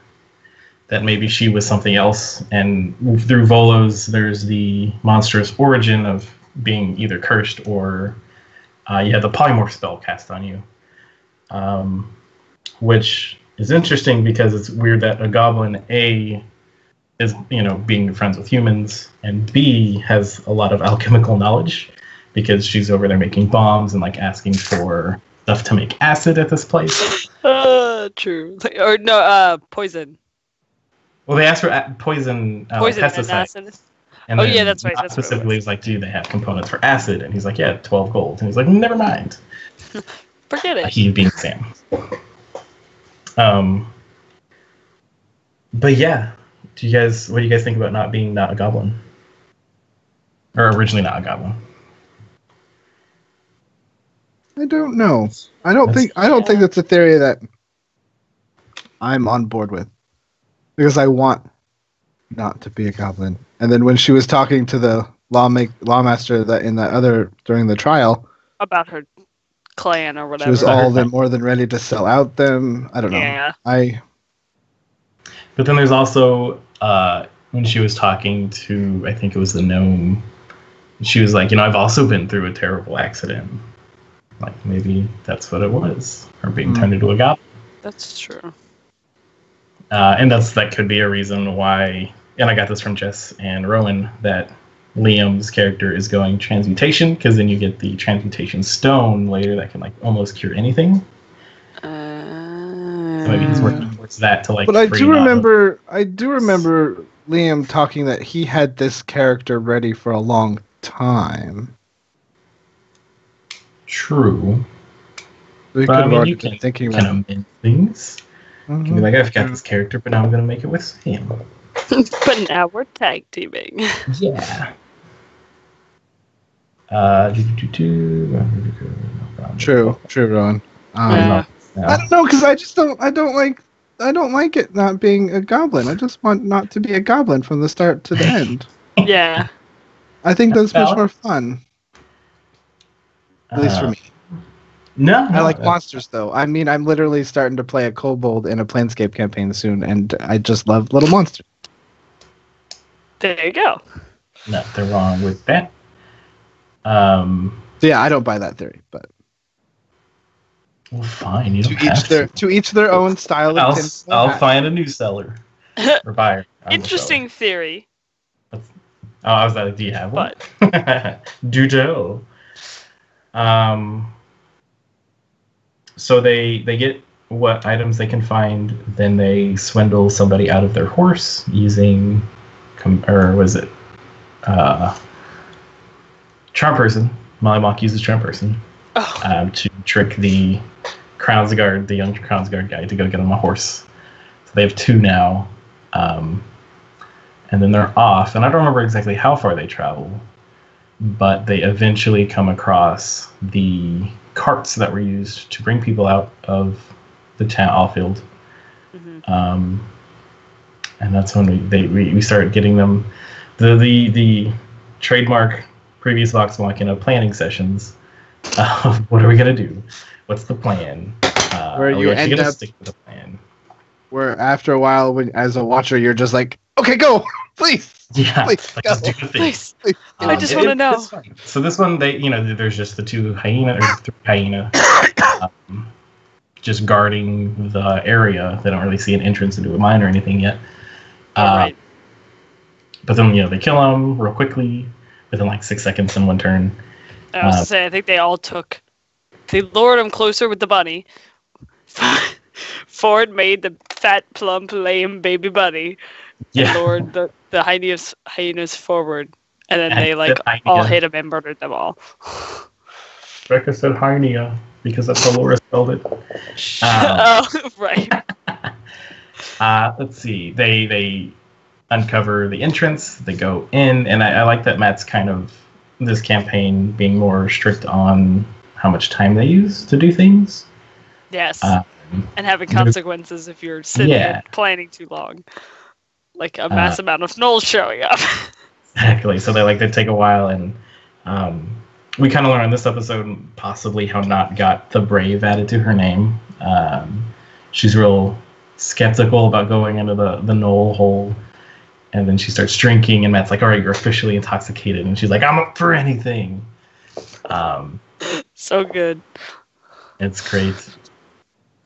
[SPEAKER 1] that maybe she was something else, and through Volos, there's the monstrous origin of being either cursed or you had the polymorph spell cast on you. Which is interesting because it's weird that a goblin, A, is, being friends with humans, and B, has a lot of alchemical knowledge because she's over there making bombs and like asking for stuff to make acid at this place.
[SPEAKER 3] True. Or no, poison.
[SPEAKER 1] Well, they asked for poison pesticide.
[SPEAKER 3] And acid.
[SPEAKER 1] And
[SPEAKER 3] yeah, that's right.
[SPEAKER 1] That's specifically, was like, do they have components for acid? And he's like, yeah, 12 gold. And he's like, never mind.
[SPEAKER 3] Forget it.
[SPEAKER 1] He being Sam. But yeah, what do you guys think about not a goblin? Or originally not a goblin?
[SPEAKER 2] I don't know. I don't think that's a theory that I'm on board with. Because I want not to be a goblin. And then when she was talking to the lawmaster during the trial
[SPEAKER 3] about her clan or whatever,
[SPEAKER 2] she was all the more than ready to sell out them. I don't know.
[SPEAKER 3] Yeah.
[SPEAKER 1] But then there's also when she was talking to, I think it was the gnome, she was like, I've also been through a terrible accident. Like, maybe that's what it was, her being turned into a goblin.
[SPEAKER 3] That's true.
[SPEAKER 1] And that could be a reason why, and I got this from Jess and Rowan, that Liam's character is going transmutation, because then you get the transmutation stone later that can like almost cure anything. So maybe he's working towards that to like.
[SPEAKER 2] But I do remember Liam talking that he had this character ready for a long time.
[SPEAKER 1] True.
[SPEAKER 2] So
[SPEAKER 1] but you can amend things. You can be like, I've got this character, but now I'm going to make it with Sam.
[SPEAKER 3] But now we're tag teaming.
[SPEAKER 1] Yeah.
[SPEAKER 2] True, Rowan.
[SPEAKER 3] Yeah.
[SPEAKER 2] I don't know, because I don't like it not being a goblin. I just want not to be a goblin from the start to the end.
[SPEAKER 3] Yeah.
[SPEAKER 2] I think that's much more fun. At least for me.
[SPEAKER 1] No,
[SPEAKER 2] I like monsters, though. I mean, I'm literally starting to play a kobold in a Planescape campaign soon, and I just love little monsters.
[SPEAKER 3] There you go.
[SPEAKER 1] Nothing wrong with that.
[SPEAKER 2] So yeah, I don't buy that theory, but
[SPEAKER 1] well, fine. You don't
[SPEAKER 2] to each their own style.
[SPEAKER 1] I'll find a new seller or buyer.
[SPEAKER 3] Interesting theory.
[SPEAKER 1] I was like, do you have one? Do tell. So they get what items they can find, then they swindle somebody out of their horse using, Charm Person. Molly Mock uses Charm Person to trick the Crownsguard, the young Crownsguard guy, to go get on a horse. So they have two now, and then they're off. And I don't remember exactly how far they travel, but they eventually come across the carts that were used to bring people out of the town, Alfield. And that's when we started getting them the trademark previous Vox Machina planning sessions. What are we gonna do? What's the plan?
[SPEAKER 2] Where you end up
[SPEAKER 1] stick with the plan.
[SPEAKER 2] Where after a while, as a watcher, you're just like, okay, go, please.
[SPEAKER 1] Yeah,
[SPEAKER 2] please,
[SPEAKER 1] like, let's do the thing.
[SPEAKER 3] Please. I just want to know.
[SPEAKER 1] So this one, there's just the two hyena or three hyena just guarding the area. They don't really see an entrance into a mine or anything yet.
[SPEAKER 3] Right.
[SPEAKER 1] But then they kill them real quickly within like 6 seconds in one turn.
[SPEAKER 3] I was to say, I think they lured him closer with the bunny. Ford made the fat, plump, lame baby bunny.
[SPEAKER 1] Yeah.
[SPEAKER 3] And lured the hyenas forward. And then they all hit him and murdered them all.
[SPEAKER 1] Becca said hyena because that's how Laura spelled it.
[SPEAKER 3] Right.
[SPEAKER 1] Let's see. They uncover the entrance. They go in, and I like that Matt's kind of this campaign being more strict on how much time they use to do things.
[SPEAKER 3] Yes.
[SPEAKER 1] Um,
[SPEAKER 3] And having consequences if you're sitting
[SPEAKER 1] Yeah.
[SPEAKER 3] and planning too long. Like a mass amount of gnolls showing up.
[SPEAKER 1] Exactly. So they take a while, and we kind of learn in this episode possibly how Not got the Brave added to her name. She's real skeptical about going into the Gnoll hole, and then she starts drinking, and Matt's like, "All right, you're officially intoxicated," and she's like, "I'm up for anything."
[SPEAKER 3] So good.
[SPEAKER 1] It's great.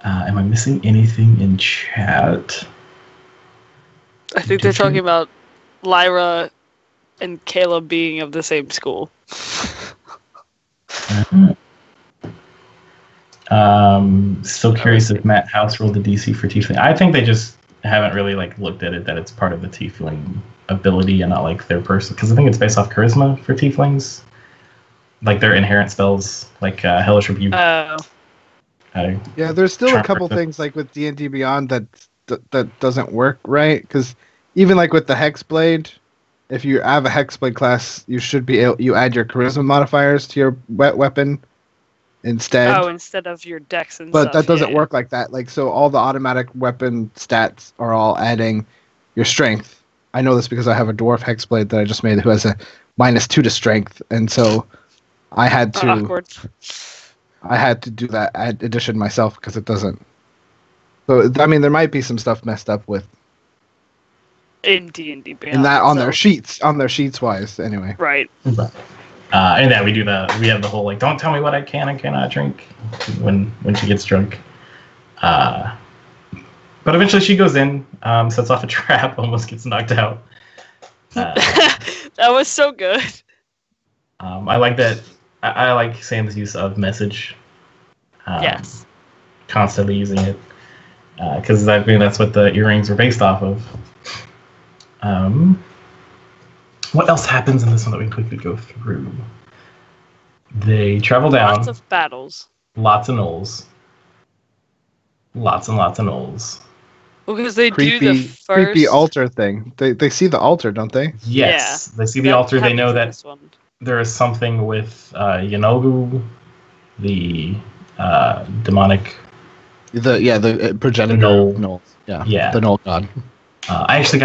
[SPEAKER 1] Am I missing anything in chat?
[SPEAKER 3] I think they're talking about Lyra and Caleb being of the same school.
[SPEAKER 1] Still curious if Matt House rolled the DC for Tiefling. I think they just haven't really looked at it that it's part of the Tiefling ability and not their person, because I think it's based off charisma for Tieflings, their inherent spells, Hellish Rebuke.
[SPEAKER 2] Yeah, there's still a couple things with D&D Beyond that doesn't work right, because even with the Hexblade, if you have a Hexblade class, you should be you add your charisma modifiers to your weapon instead.
[SPEAKER 3] Oh, instead of your dex and
[SPEAKER 2] but
[SPEAKER 3] stuff.
[SPEAKER 2] But that doesn't work like that. So all the automatic weapon stats are all adding your strength. I know this because I have a dwarf Hexblade that I just made who has a -2 to strength, and so I had to.
[SPEAKER 3] Awkward.
[SPEAKER 2] I had to do that addition myself because it doesn't. So I mean, there might be some stuff messed up with
[SPEAKER 3] in D&D Beyond.
[SPEAKER 2] In that on their sheets wise anyway.
[SPEAKER 3] Right.
[SPEAKER 1] And that we have the whole don't tell me what I can and cannot drink when she gets drunk. But eventually she goes in, sets off a trap, almost gets knocked out.
[SPEAKER 3] That was so good.
[SPEAKER 1] I like that. I like Sam's use of message.
[SPEAKER 3] Yes.
[SPEAKER 1] Constantly using it. Because I think that's what the earrings were based off of. What else happens in this one that we can quickly go through? They travel down.
[SPEAKER 3] Lots of battles.
[SPEAKER 1] Lots of gnolls. Lots and lots of gnolls.
[SPEAKER 3] Well, because they do the first...
[SPEAKER 2] creepy altar thing. They see the altar, don't they?
[SPEAKER 1] Yes. Yeah, they see the altar. They know that there is something with Yanogu, the demonic...
[SPEAKER 2] The progenitor Gnoll. Yeah, the Gnoll god.
[SPEAKER 1] I actually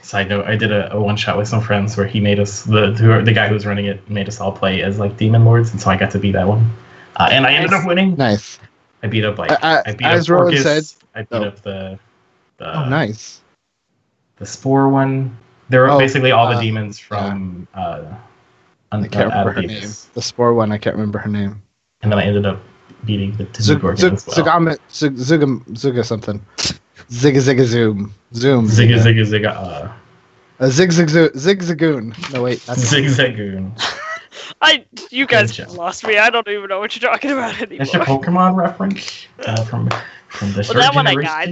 [SPEAKER 1] side note, I did a one-shot with some friends where he made us, the guy who was running it made us all play as demon lords, and so I got to be that one. And I ended up winning.
[SPEAKER 2] Nice.
[SPEAKER 1] I beat up Orcus. I beat up the
[SPEAKER 2] nice.
[SPEAKER 1] The Spore one. They were basically all the demons from
[SPEAKER 2] I can't remember her name. The Spore one, I can't remember her name.
[SPEAKER 1] And then I ended up beating the Gorgon as well.
[SPEAKER 2] Zuga something. Zigga zoom.
[SPEAKER 1] Zigga.
[SPEAKER 2] Zigzagoon. No wait.
[SPEAKER 1] Zigzagoon.
[SPEAKER 3] You guys lost me. I don't even know what you're talking about anymore.
[SPEAKER 1] That's your Pokemon reference from the
[SPEAKER 3] Well, that one I got.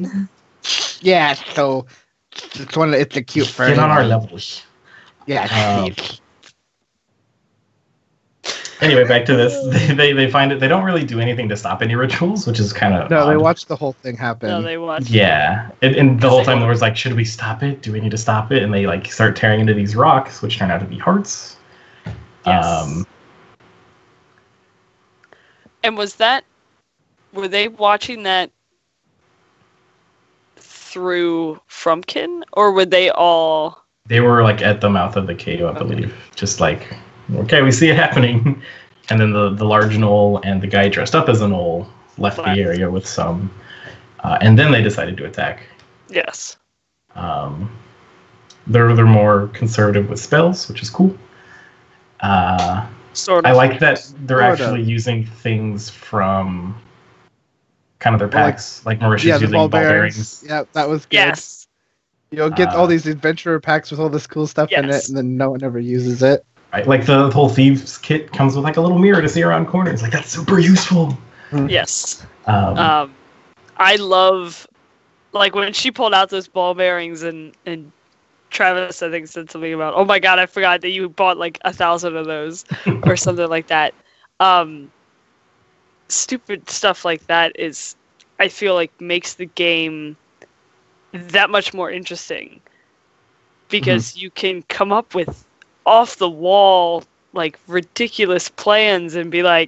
[SPEAKER 2] Yeah, so it's a cute furry.
[SPEAKER 1] Get on our levels.
[SPEAKER 2] Yeah.
[SPEAKER 1] Anyway, back to this. They find it. They don't really do anything to stop any rituals, which is kind of
[SPEAKER 2] no.
[SPEAKER 1] odd.
[SPEAKER 2] They watch the whole thing happen.
[SPEAKER 3] No, they watch.
[SPEAKER 1] Yeah, and the whole time there was should we stop it? Do we need to stop it? And they start tearing into these rocks, which turn out to be hearts.
[SPEAKER 3] Yes. And were they watching that through Frumpkin, or were they all?
[SPEAKER 1] They were at the mouth of the cave, I believe. Just okay, we see it happening. And then the large gnoll and the guy dressed up as a gnoll left the area with some. And then they decided to attack.
[SPEAKER 3] Yes.
[SPEAKER 1] They're more conservative with spells, which is cool.
[SPEAKER 3] Sort of.
[SPEAKER 1] I like that they're actually using things from kind of their packs. Marisha's using ball bearings.
[SPEAKER 2] Yeah, that was good.
[SPEAKER 3] Yes.
[SPEAKER 2] You'll get all these adventurer packs with all this cool stuff in it, and then no one ever uses it.
[SPEAKER 1] Right, the whole thieves kit comes with a little mirror to see around corners. That's super useful.
[SPEAKER 3] Yes. I love when she pulled out those ball bearings and Travis I think said something about, oh my god, I forgot that you bought 1,000 of those or something like that. Stupid stuff like that is, I feel makes the game that much more interesting because you can come up with off the wall ridiculous plans and be I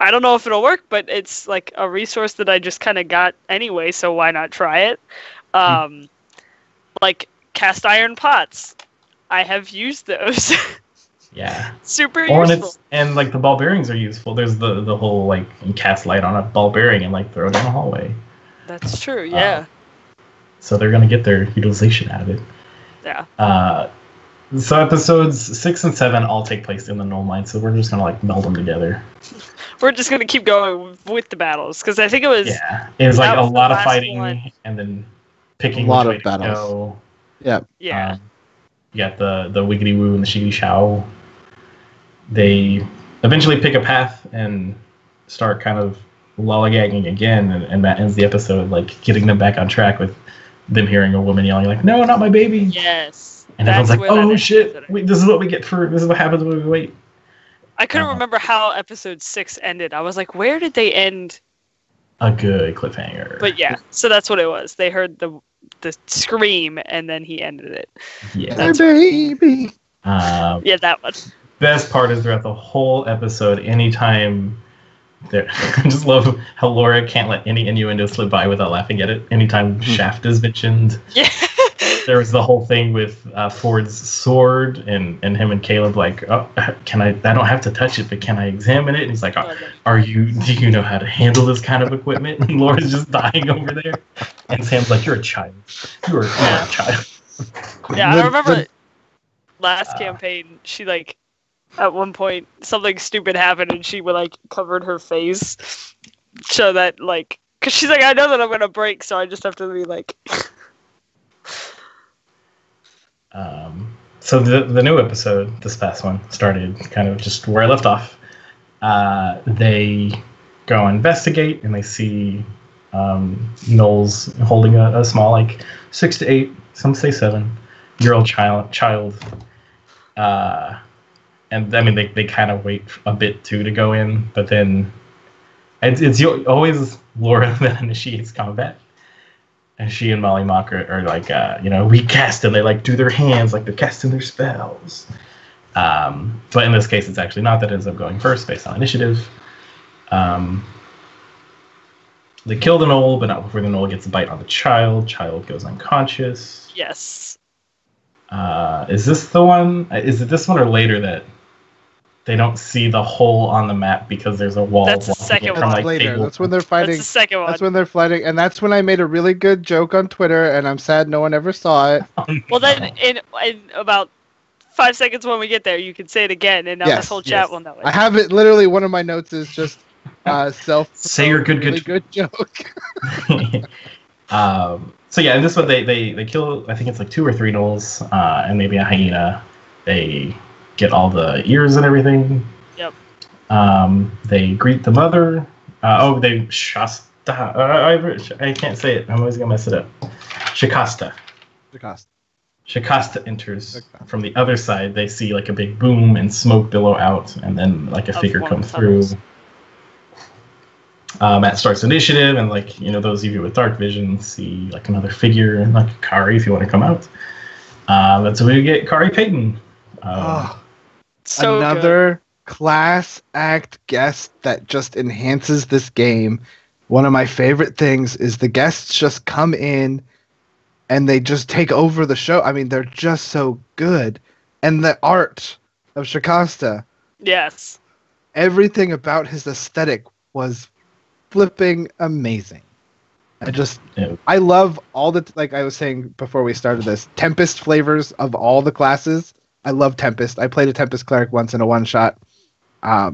[SPEAKER 3] I don't know if it'll work, but it's like a resource that I just kind of got anyway, so why not try it? Like cast iron pots. I have used those.
[SPEAKER 1] Yeah.
[SPEAKER 3] Super
[SPEAKER 1] Or
[SPEAKER 3] useful.
[SPEAKER 1] and like the ball bearings are useful. There's the whole like you cast light on a ball bearing and like throw it down the hallway.
[SPEAKER 3] That's true, yeah.
[SPEAKER 1] So they're gonna get their utilization out of it.
[SPEAKER 3] Yeah.
[SPEAKER 1] So episodes 6 and 7 all take place in the Gnoll mine, so we're just gonna like meld them together.
[SPEAKER 3] We're just gonna keep going with the battles because I think it was
[SPEAKER 1] like a
[SPEAKER 3] was the
[SPEAKER 1] lot of
[SPEAKER 3] last
[SPEAKER 1] fighting
[SPEAKER 3] one.
[SPEAKER 1] and then picking
[SPEAKER 2] A lot
[SPEAKER 1] which
[SPEAKER 2] of
[SPEAKER 1] way to
[SPEAKER 2] battles.
[SPEAKER 1] go.
[SPEAKER 2] Yeah.
[SPEAKER 3] Yeah.
[SPEAKER 1] You got the Wiggity Woo and the Shiggity Show. They eventually pick a path and start kind of lollygagging again, and that ends the episode, like getting them back on track with them hearing a woman yelling like, "No, not my baby!"
[SPEAKER 3] Yes.
[SPEAKER 1] And
[SPEAKER 3] That's
[SPEAKER 1] everyone's like,
[SPEAKER 3] where that
[SPEAKER 1] "Oh
[SPEAKER 3] ended.
[SPEAKER 1] shit! Wait, this is what we get for this is what happens when we wait."
[SPEAKER 3] I couldn't remember how episode 6 ended. I was like, where did they end?
[SPEAKER 1] A good cliffhanger.
[SPEAKER 3] But yeah, so that's what it was. They heard the scream, and then he ended it.
[SPEAKER 1] Yeah,
[SPEAKER 2] My baby.
[SPEAKER 3] Yeah, that one.
[SPEAKER 1] Best part is throughout the whole episode, anytime I just love how Laura can't let any innuendo slip by without laughing at it. Anytime Shaft is mentioned,
[SPEAKER 3] Yeah.
[SPEAKER 1] there was the whole thing with Ford's sword and him and Caleb like, "Oh, can I don't have to touch it, but can I examine it?" And he's like, do you know how to handle this kind of equipment? And Laura's just dying over there. And Sam's like, "You're a child. You're a child."
[SPEAKER 3] Yeah, I remember last campaign, she like, at one point, something stupid happened and she would like covered her face so that like, cause she's like, I know that I'm gonna break, so I just have to be like.
[SPEAKER 1] So the new episode, this past one, started kind of just where I left off. They go investigate and they see Gnoll's holding a small, like 6 to 8, some say 7-year-old child. And I mean, they kind of wait a bit too to go in, but then it's always Laura that initiates combat. And she and Molly Mock are like, we cast, and they like do their hands like they're casting their spells. But in this case, it's actually not that it ends up going first based on initiative. They kill the Gnoll, but not before the Gnoll gets a bite on the child. Child goes unconscious.
[SPEAKER 3] Yes.
[SPEAKER 1] Is this the one? Is it this one or later that they don't see the hole on the map because there's a wall?
[SPEAKER 3] That's the second one.
[SPEAKER 1] Like,
[SPEAKER 2] later. That's when they're fighting.
[SPEAKER 3] That's the second one.
[SPEAKER 2] That's when they're fighting, and that's when I made a really good joke on Twitter, and I'm sad no one ever saw it.
[SPEAKER 3] Well, then in about 5 seconds when we get there, you can say it again, and now this whole chat will know it.
[SPEAKER 2] I have it. Literally, one of my notes is just
[SPEAKER 1] say your good
[SPEAKER 2] joke.
[SPEAKER 1] So yeah, in this one they kill, I think it's like 2 or 3 Gnolls, and maybe a hyena. They get all the ears and everything.
[SPEAKER 3] Yep.
[SPEAKER 1] They greet the mother. They Shasta. I can't say it. I'm always gonna mess it up. Shikasta. Shikasta enters from the other side. They see like a big boom and smoke billow out, and then like a figure come through. Matt starts initiative, and like those of you with dark vision see like another figure, like Kari, if you want to come out. That's when we get Kari Payton.
[SPEAKER 3] So
[SPEAKER 2] another class act guest that just enhances this game. One of my favorite things is the guests just come in and they just take over the show. I mean, they're just so good. And the art of Shikasta.
[SPEAKER 3] Yes.
[SPEAKER 2] Everything about his aesthetic was flipping amazing. I love all the, like I was saying before we started this, Tempest flavors of all the classes. I love Tempest. I played a Tempest cleric once in a one-shot. I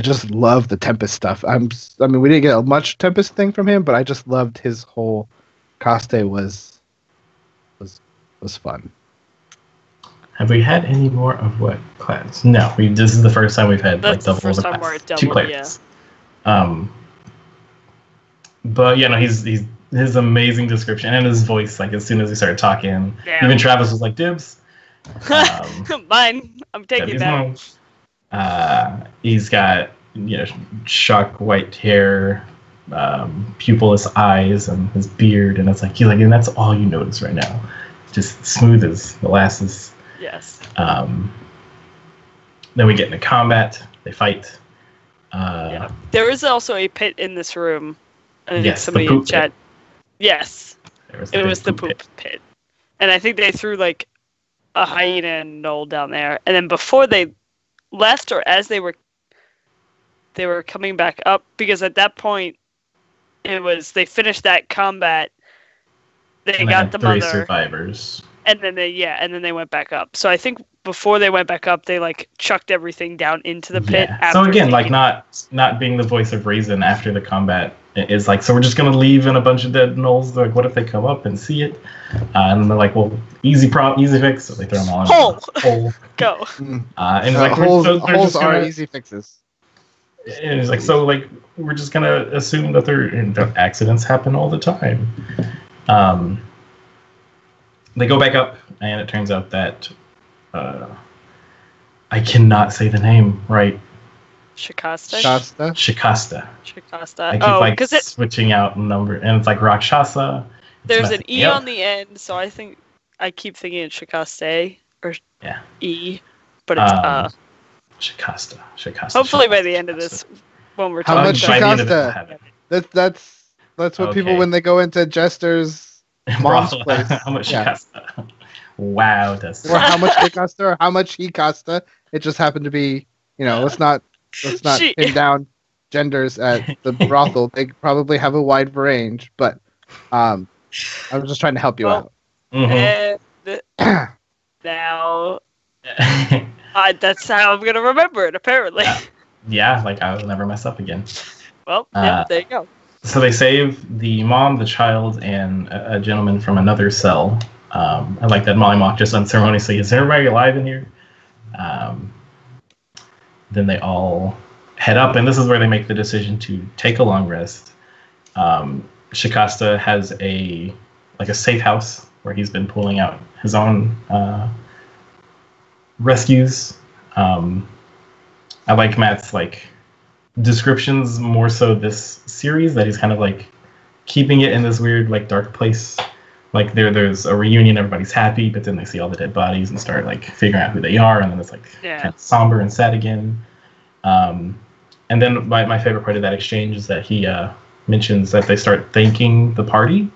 [SPEAKER 2] just love the Tempest stuff. I mean, we didn't get a much Tempest thing from him, but I just loved his whole costume was fun.
[SPEAKER 1] Have we had any more of what class? No, this is the first time we've had like double the class. We're at 2 clerics. Yeah. But his amazing description and his voice. Like as soon as he started talking, even Travis was like, "Dibs."
[SPEAKER 3] Mine. I'm taking that.
[SPEAKER 1] He's got shock white hair, pupilless eyes, and his beard, and and that's all you notice right now. Just smooth as molasses.
[SPEAKER 3] Yes.
[SPEAKER 1] Then we get into combat. They fight.
[SPEAKER 3] Yeah. There is also a pit in this room. I think
[SPEAKER 1] Yes,
[SPEAKER 3] somebody
[SPEAKER 1] the poop
[SPEAKER 3] in chat.
[SPEAKER 1] pit.
[SPEAKER 3] Yes, it was the
[SPEAKER 1] poop
[SPEAKER 3] poop pit. And I think they threw like a hyena and Gnoll down there. And then before they left, or as they were coming back up, because at that point they finished that combat. They got the
[SPEAKER 1] three
[SPEAKER 3] mother
[SPEAKER 1] survivors.
[SPEAKER 3] And then they went back up. So I think before they went back up, they like chucked everything down into the pit.
[SPEAKER 1] Yeah. So again, like not being the voice of reason after the combat is like, so we're just gonna leave in a bunch of dead gnolls. Like, what if they come up and see it? And they're like, well, easy fix. So they throw them all in a hole.
[SPEAKER 3] Go.
[SPEAKER 1] And like
[SPEAKER 2] holes are easy fixes.
[SPEAKER 1] And it's like, so like we're just gonna assume that accidents happen all the time. They go back up, and it turns out that I cannot say the name right.
[SPEAKER 3] Shikasta.
[SPEAKER 1] I keep switching out number, and it's like Rakshasa.
[SPEAKER 3] There's an E on the end, so I keep thinking it's Shikaste or E, but it's
[SPEAKER 1] Shikasta.
[SPEAKER 3] Hopefully by the end of this, when we're
[SPEAKER 2] talking, how much Shikasta? That's what people when they go into Jester's mom's place.
[SPEAKER 1] How much Shikasta? Wow, that's
[SPEAKER 2] or how much Shikasta or how much he costa. It just happened to be, let's not pin down genders at the brothel. They probably have a wide range, but I was just trying to help you out.
[SPEAKER 3] Mm-hmm. Now, that's how I'm gonna remember it. Apparently.
[SPEAKER 1] Yeah, like I'll never mess up again.
[SPEAKER 3] Well, there you go.
[SPEAKER 1] So they save the mom, the child, and a gentleman from another cell. I like that Molly Mock just unceremoniously, is everybody alive in here? Then they all head up, and this is where they make the decision to take a long rest. Shikasta has a safe house where he's been pulling out his own rescues. I like Matt's descriptions more so this series, that he's kind of keeping it in this weird dark place. There's a reunion, everybody's happy, but then they see all the dead bodies and start figuring out who they are, and then it's kind of somber and sad again. And then my favorite part of that exchange is that he mentions that they start thanking the party,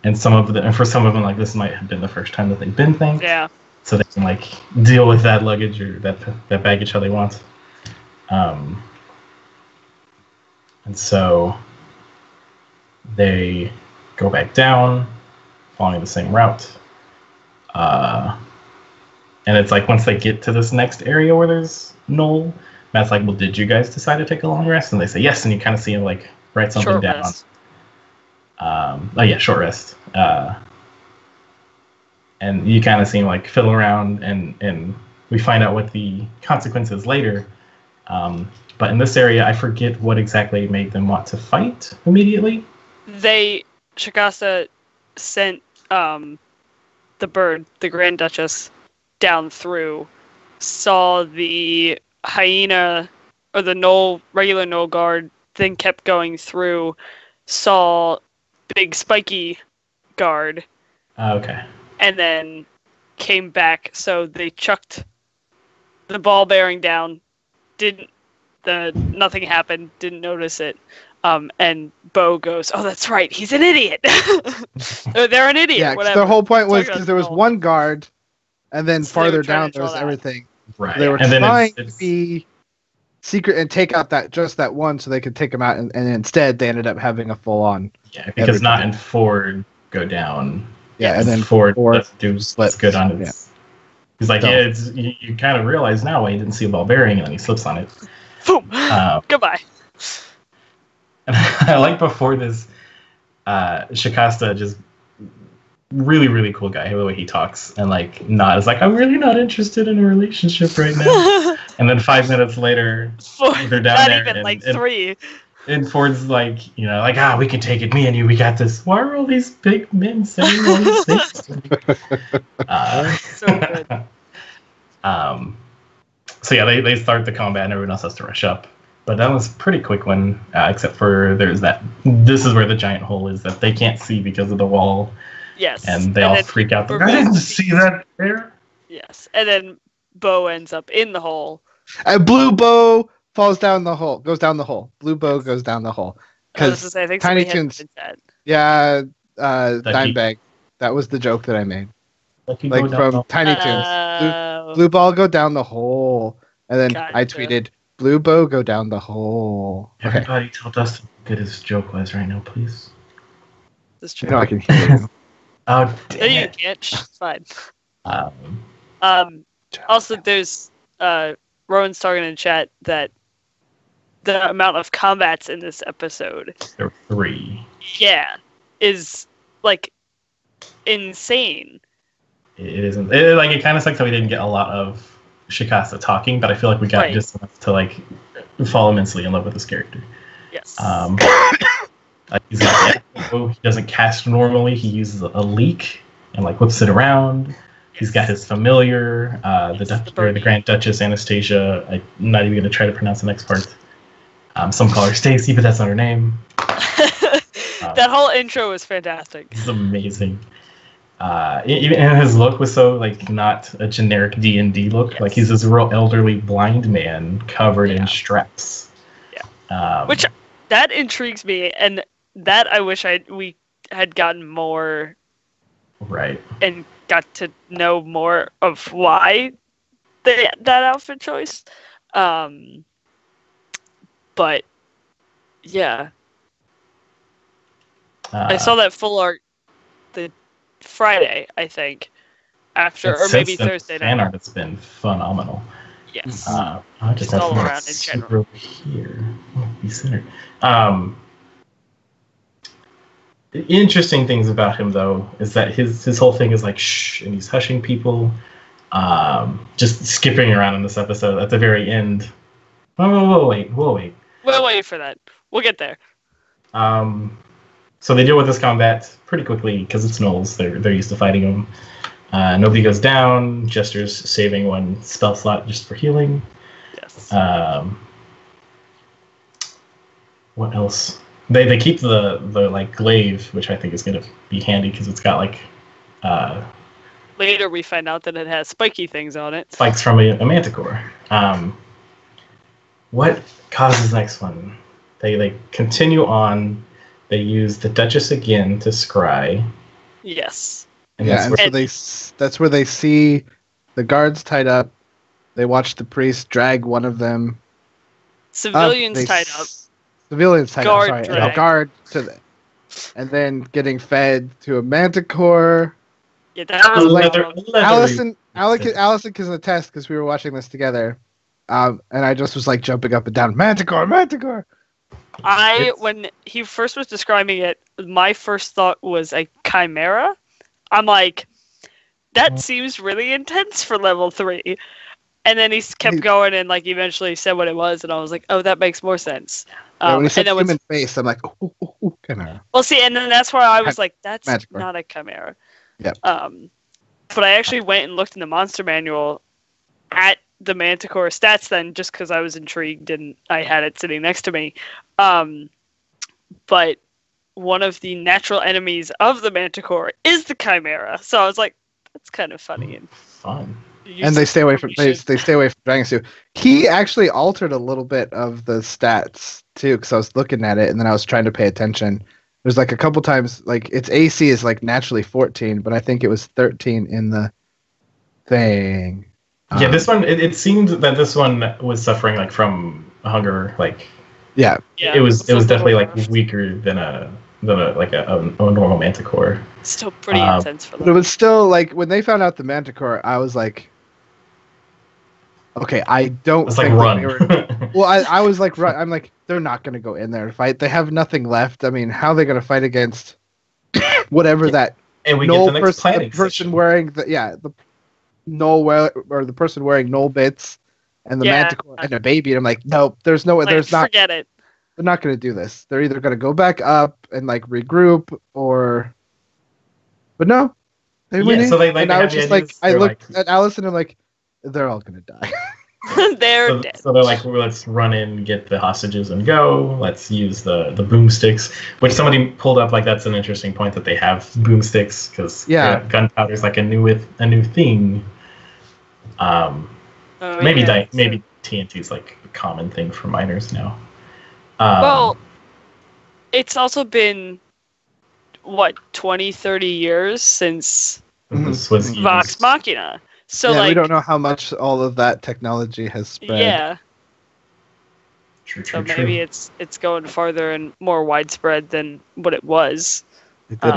[SPEAKER 1] and for some of them this might have been the first time that they've been thanked.
[SPEAKER 3] Yeah.
[SPEAKER 1] So they can deal with that luggage or that baggage how they want. And so they go back down, following the same route. And it's once they get to this next area where there's Gnoll, Matt's well, did you guys decide to take a long rest? And they say yes, and you kind of see him write something down.
[SPEAKER 3] Rest.
[SPEAKER 1] Short rest. And you kind of see him fiddle around, and we find out what the consequence is later. But in this area, I forget what exactly made them want to fight immediately.
[SPEAKER 3] Shikasta sent the bird, the Grand Duchess, down through, saw the hyena or the regular Gnoll guard, then kept going through, saw big spiky guard.
[SPEAKER 1] Okay.
[SPEAKER 3] And then came back, so they chucked the ball bearing down. Nothing happened. Didn't notice it. And Bo goes, "Oh, that's right. He's an idiot." They're an idiot.
[SPEAKER 2] Yeah,
[SPEAKER 3] whatever.
[SPEAKER 2] The whole point was because there was one guard, and then farther down there was everything.
[SPEAKER 1] Right.
[SPEAKER 2] They were trying to be secret and take out that one, so they could take him out, and instead they ended up having a full on.
[SPEAKER 1] Yeah, because not in Ford go down.
[SPEAKER 2] Yeah, and then
[SPEAKER 1] Ford does good on it.
[SPEAKER 2] Yeah.
[SPEAKER 1] He's you kind of realize now why he didn't see a ball bearing, and then he slips on it.
[SPEAKER 3] Boom. Goodbye.
[SPEAKER 1] And I before this, Shikasta, just really, really cool guy, the way he talks, and not is I'm really not interested in a relationship right now. And then 5 minutes later, they're down
[SPEAKER 3] not
[SPEAKER 1] there.
[SPEAKER 3] Not even 3.
[SPEAKER 1] And Ford's we can take it, me and you, we got this. Why are all these big men saying all these things?
[SPEAKER 3] So good.
[SPEAKER 1] So yeah, they start the combat and everyone else has to rush up. But that was a pretty quick one, except for this is where the giant hole is that they can't see because of the wall.
[SPEAKER 3] Yes.
[SPEAKER 1] And they all freak out. I didn't see that there.
[SPEAKER 3] Yes. And then Bo ends up in the hole.
[SPEAKER 2] And Blue Bo falls down the hole, goes down the hole. Blue bow goes down the hole.
[SPEAKER 3] I was gonna say, I think
[SPEAKER 2] Tiny
[SPEAKER 3] somebody had
[SPEAKER 2] Toons,
[SPEAKER 3] said that.
[SPEAKER 2] yeah,
[SPEAKER 1] Ducky.
[SPEAKER 2] Dimebag. That was the joke that I made.
[SPEAKER 1] Lucky
[SPEAKER 2] Like
[SPEAKER 1] go down
[SPEAKER 2] from
[SPEAKER 1] the-
[SPEAKER 2] Tiny Toons. Blue ball go down the hole. And then I
[SPEAKER 3] Gotcha.
[SPEAKER 2] tweeted, blue bow go down the hole. Okay.
[SPEAKER 1] Everybody tell Dustin how good his joke was right now, please.
[SPEAKER 3] That's
[SPEAKER 2] You
[SPEAKER 3] true.
[SPEAKER 2] know I can hear you.
[SPEAKER 1] Oh,
[SPEAKER 3] No,
[SPEAKER 1] damn
[SPEAKER 3] you
[SPEAKER 1] it.
[SPEAKER 3] can't. Shh, it's fine.
[SPEAKER 1] Um,
[SPEAKER 3] Also, there's Rowan's talking in chat that the amount of combats in this episode,
[SPEAKER 1] there were 3.
[SPEAKER 3] yeah, is like insane.
[SPEAKER 1] It isn't. Like, it kind of sucks that we didn't get a lot of Shikasa talking, but I feel like we got
[SPEAKER 3] Right.
[SPEAKER 1] just enough to like fall immensely in love with this character.
[SPEAKER 3] Yes.
[SPEAKER 1] Like, he's got the echo. He doesn't cast normally. He uses a leak and like whips it around. He's got his familiar, the Grand Duchess Anastasia. I'm not even going to try to pronounce the next part. Some call her Stacy, but that's not her name.
[SPEAKER 3] That whole intro was fantastic.
[SPEAKER 1] It's amazing. Even and his look was so like not a generic D&D look.
[SPEAKER 3] Yes.
[SPEAKER 1] Like, he's this real elderly blind man covered in straps.
[SPEAKER 3] Yeah. Which that intrigues me, and that I wish we had gotten more
[SPEAKER 1] Right.
[SPEAKER 3] and got to know more of why that outfit choice. But yeah, I saw that full art the Friday, I think, after, or maybe Thursday
[SPEAKER 1] Fan
[SPEAKER 3] night.
[SPEAKER 1] art has been phenomenal.
[SPEAKER 3] Yes.
[SPEAKER 1] I just
[SPEAKER 3] Just all
[SPEAKER 1] have
[SPEAKER 3] around in
[SPEAKER 1] super
[SPEAKER 3] general.
[SPEAKER 1] over here. Oh, be centered. Interesting things about him though is that his whole thing is like shh, and he's hushing people. Just skipping around in this episode at the very end. Whoa, wait.
[SPEAKER 3] We'll wait for that. We'll get there.
[SPEAKER 1] So they deal with this combat pretty quickly because it's Gnolls. They're used to fighting them. Nobody goes down. Jester's saving one spell slot just for healing.
[SPEAKER 3] Yes.
[SPEAKER 1] What else? They keep the like glaive, which I think is gonna be handy because it's got like
[SPEAKER 3] Later we find out that it has spiky things on it.
[SPEAKER 1] spikes from a manticore. What causes the next one? They continue on. They use the Duchess again to scry.
[SPEAKER 3] Yes.
[SPEAKER 1] And
[SPEAKER 2] Yeah,
[SPEAKER 1] that's
[SPEAKER 2] and
[SPEAKER 1] where,
[SPEAKER 2] that's where they see the guards tied up. They watch the priest drag one of them.
[SPEAKER 3] Civilians tied up.
[SPEAKER 2] Civilians tied
[SPEAKER 3] Guard
[SPEAKER 2] up. Sorry,
[SPEAKER 3] drag.
[SPEAKER 2] a guard to the, and then getting fed to a manticore.
[SPEAKER 3] Yeah, that was
[SPEAKER 1] leather,
[SPEAKER 2] Allison can attest because we were watching this together. And I just was like jumping up and down. Manticore.
[SPEAKER 3] When he first was describing it, my first thought was a chimera. I'm like, that seems really intense for level 3. And then he kept going and like eventually said what it was, and I was like, oh, that makes more sense.
[SPEAKER 2] Yeah, when he said
[SPEAKER 3] and then
[SPEAKER 2] human face, I'm like, ooh, chimera.
[SPEAKER 3] well, see, and then that's why I was like, that's
[SPEAKER 2] Manticore.
[SPEAKER 3] not a chimera.
[SPEAKER 2] Yep.
[SPEAKER 3] But I actually went and looked in the monster manual at the manticore stats then, just because I was intrigued and I had it sitting next to me. But one of the natural enemies of the manticore is the chimera, so I was like, that's kind of funny and
[SPEAKER 1] fun.
[SPEAKER 2] And they stay away from they stay away from Dragon Stew. He actually altered a little bit of the stats too, because I was looking at it and then I was trying to pay attention. There's like a couple times like its AC is like naturally 14, but I think it was 13 in the thing.
[SPEAKER 1] Yeah, this one. It seemed that this one was suffering like from hunger. Like,
[SPEAKER 2] yeah,
[SPEAKER 1] it was definitely like weaker than a normal manticore.
[SPEAKER 3] Still pretty intense for
[SPEAKER 2] but it
[SPEAKER 3] them.
[SPEAKER 2] was still like when they found out the manticore, I was like, okay, I don't.
[SPEAKER 1] It's like
[SPEAKER 2] think that
[SPEAKER 1] run.
[SPEAKER 2] they were, well, I was like, run. I'm like, they're not going to go in there to fight. They have nothing left. I mean, how are they going to fight against whatever that
[SPEAKER 1] And we
[SPEAKER 2] Gnoll
[SPEAKER 1] get the next planning
[SPEAKER 2] person
[SPEAKER 1] session.
[SPEAKER 2] wearing the Gnoll or the person wearing Gnoll bits and the
[SPEAKER 3] Yeah.
[SPEAKER 2] manticore and a baby. And I'm like, no, there's no way.
[SPEAKER 3] Like,
[SPEAKER 2] There's not.
[SPEAKER 3] forget it.
[SPEAKER 2] They're not going to do this. They're either going to go back up and like regroup or. But no, they went in.
[SPEAKER 1] So they
[SPEAKER 2] and I
[SPEAKER 1] have
[SPEAKER 2] was
[SPEAKER 1] the
[SPEAKER 2] just like,
[SPEAKER 1] ideas.
[SPEAKER 2] I
[SPEAKER 1] They're
[SPEAKER 2] looked
[SPEAKER 1] like-
[SPEAKER 2] at Allison and I'm like, they're all going to die.
[SPEAKER 3] They're dead.
[SPEAKER 1] So they're like, well, let's run in, get the hostages, and go. Let's use the boomsticks, which somebody pulled up. Like, that's an interesting point that they have boomsticks because
[SPEAKER 2] Yeah.
[SPEAKER 1] gunpowder is like a new thing.
[SPEAKER 3] Oh,
[SPEAKER 1] Maybe
[SPEAKER 3] yeah.
[SPEAKER 1] maybe TNT's like a common thing for miners now.
[SPEAKER 3] Well, it's also been, what, 20, 30 years since
[SPEAKER 1] this was
[SPEAKER 3] Vox
[SPEAKER 1] used.
[SPEAKER 3] Machina. So,
[SPEAKER 2] yeah,
[SPEAKER 3] like,
[SPEAKER 2] we don't know how much all of that technology has spread.
[SPEAKER 3] yeah.
[SPEAKER 1] True,
[SPEAKER 3] So
[SPEAKER 1] true,
[SPEAKER 3] maybe
[SPEAKER 1] true.
[SPEAKER 3] it's going farther and more widespread than what it was.
[SPEAKER 2] It did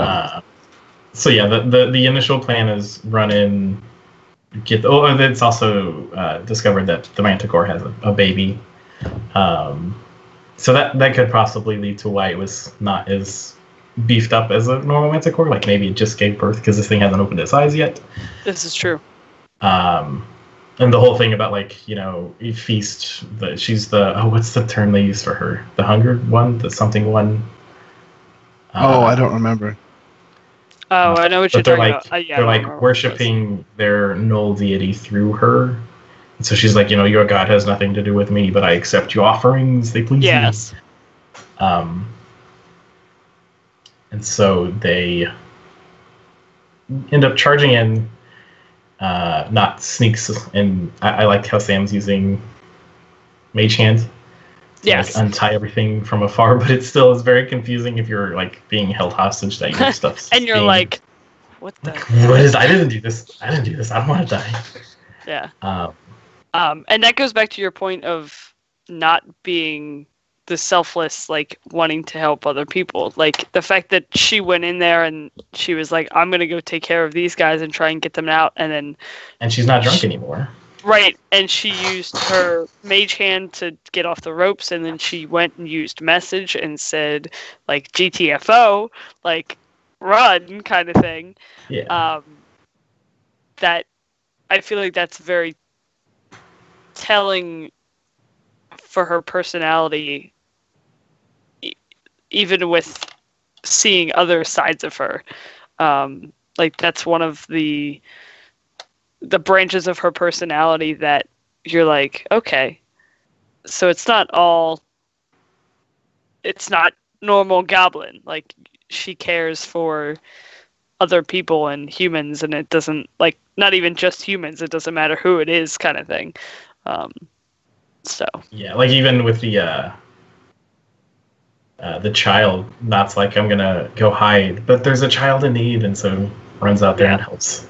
[SPEAKER 1] So yeah, the initial plan is run in, get. Oh, and it's also discovered that the Manticore has a baby. So that could possibly lead to why it was not as beefed up as a normal Manticore. Like maybe it just gave birth because this thing hasn't opened its eyes yet.
[SPEAKER 3] This is true.
[SPEAKER 1] And the whole thing about like, you feast. She's what's the term they use for her? The hungered one, the something one.
[SPEAKER 2] I don't remember.
[SPEAKER 3] Oh, I know what you're
[SPEAKER 1] But they're
[SPEAKER 3] talking
[SPEAKER 1] like
[SPEAKER 3] about.
[SPEAKER 1] they're like worshiping their Gnoll deity through her. And so she's like, your god has nothing to do with me, but I accept your offerings. They please
[SPEAKER 3] Yes.
[SPEAKER 1] me. And so they end up charging in, not sneaks. And I like how Sam's using Mage Hand to
[SPEAKER 3] Yes.
[SPEAKER 1] like untie everything from afar, but it still is very confusing if you're like being held hostage that your stuff's
[SPEAKER 3] And you're
[SPEAKER 1] being,
[SPEAKER 3] like, what the?
[SPEAKER 1] what is? I didn't do this. I don't want to die.
[SPEAKER 3] Yeah. And that goes back to your point of not being the selfless, like wanting to help other people. Like the fact that she went in there and she was like, I'm gonna go take care of these guys and try and get them out, and
[SPEAKER 1] she's not drunk anymore.
[SPEAKER 3] right, and she used her mage hand to get off the ropes, and then she went and used message and said like GTFO, like run kind of thing.
[SPEAKER 1] Yeah.
[SPEAKER 3] That I feel like that's very telling for her personality, even with seeing other sides of her. Like that's one of the branches of her personality that you're like, okay, so it's not normal goblin. Like she cares for other people and humans, and it doesn't, like, not even just humans, it doesn't matter who it is kind of thing. So
[SPEAKER 1] yeah, like even with the child, Not's like, I'm gonna go hide, but there's a child in need, and so runs out there and helps.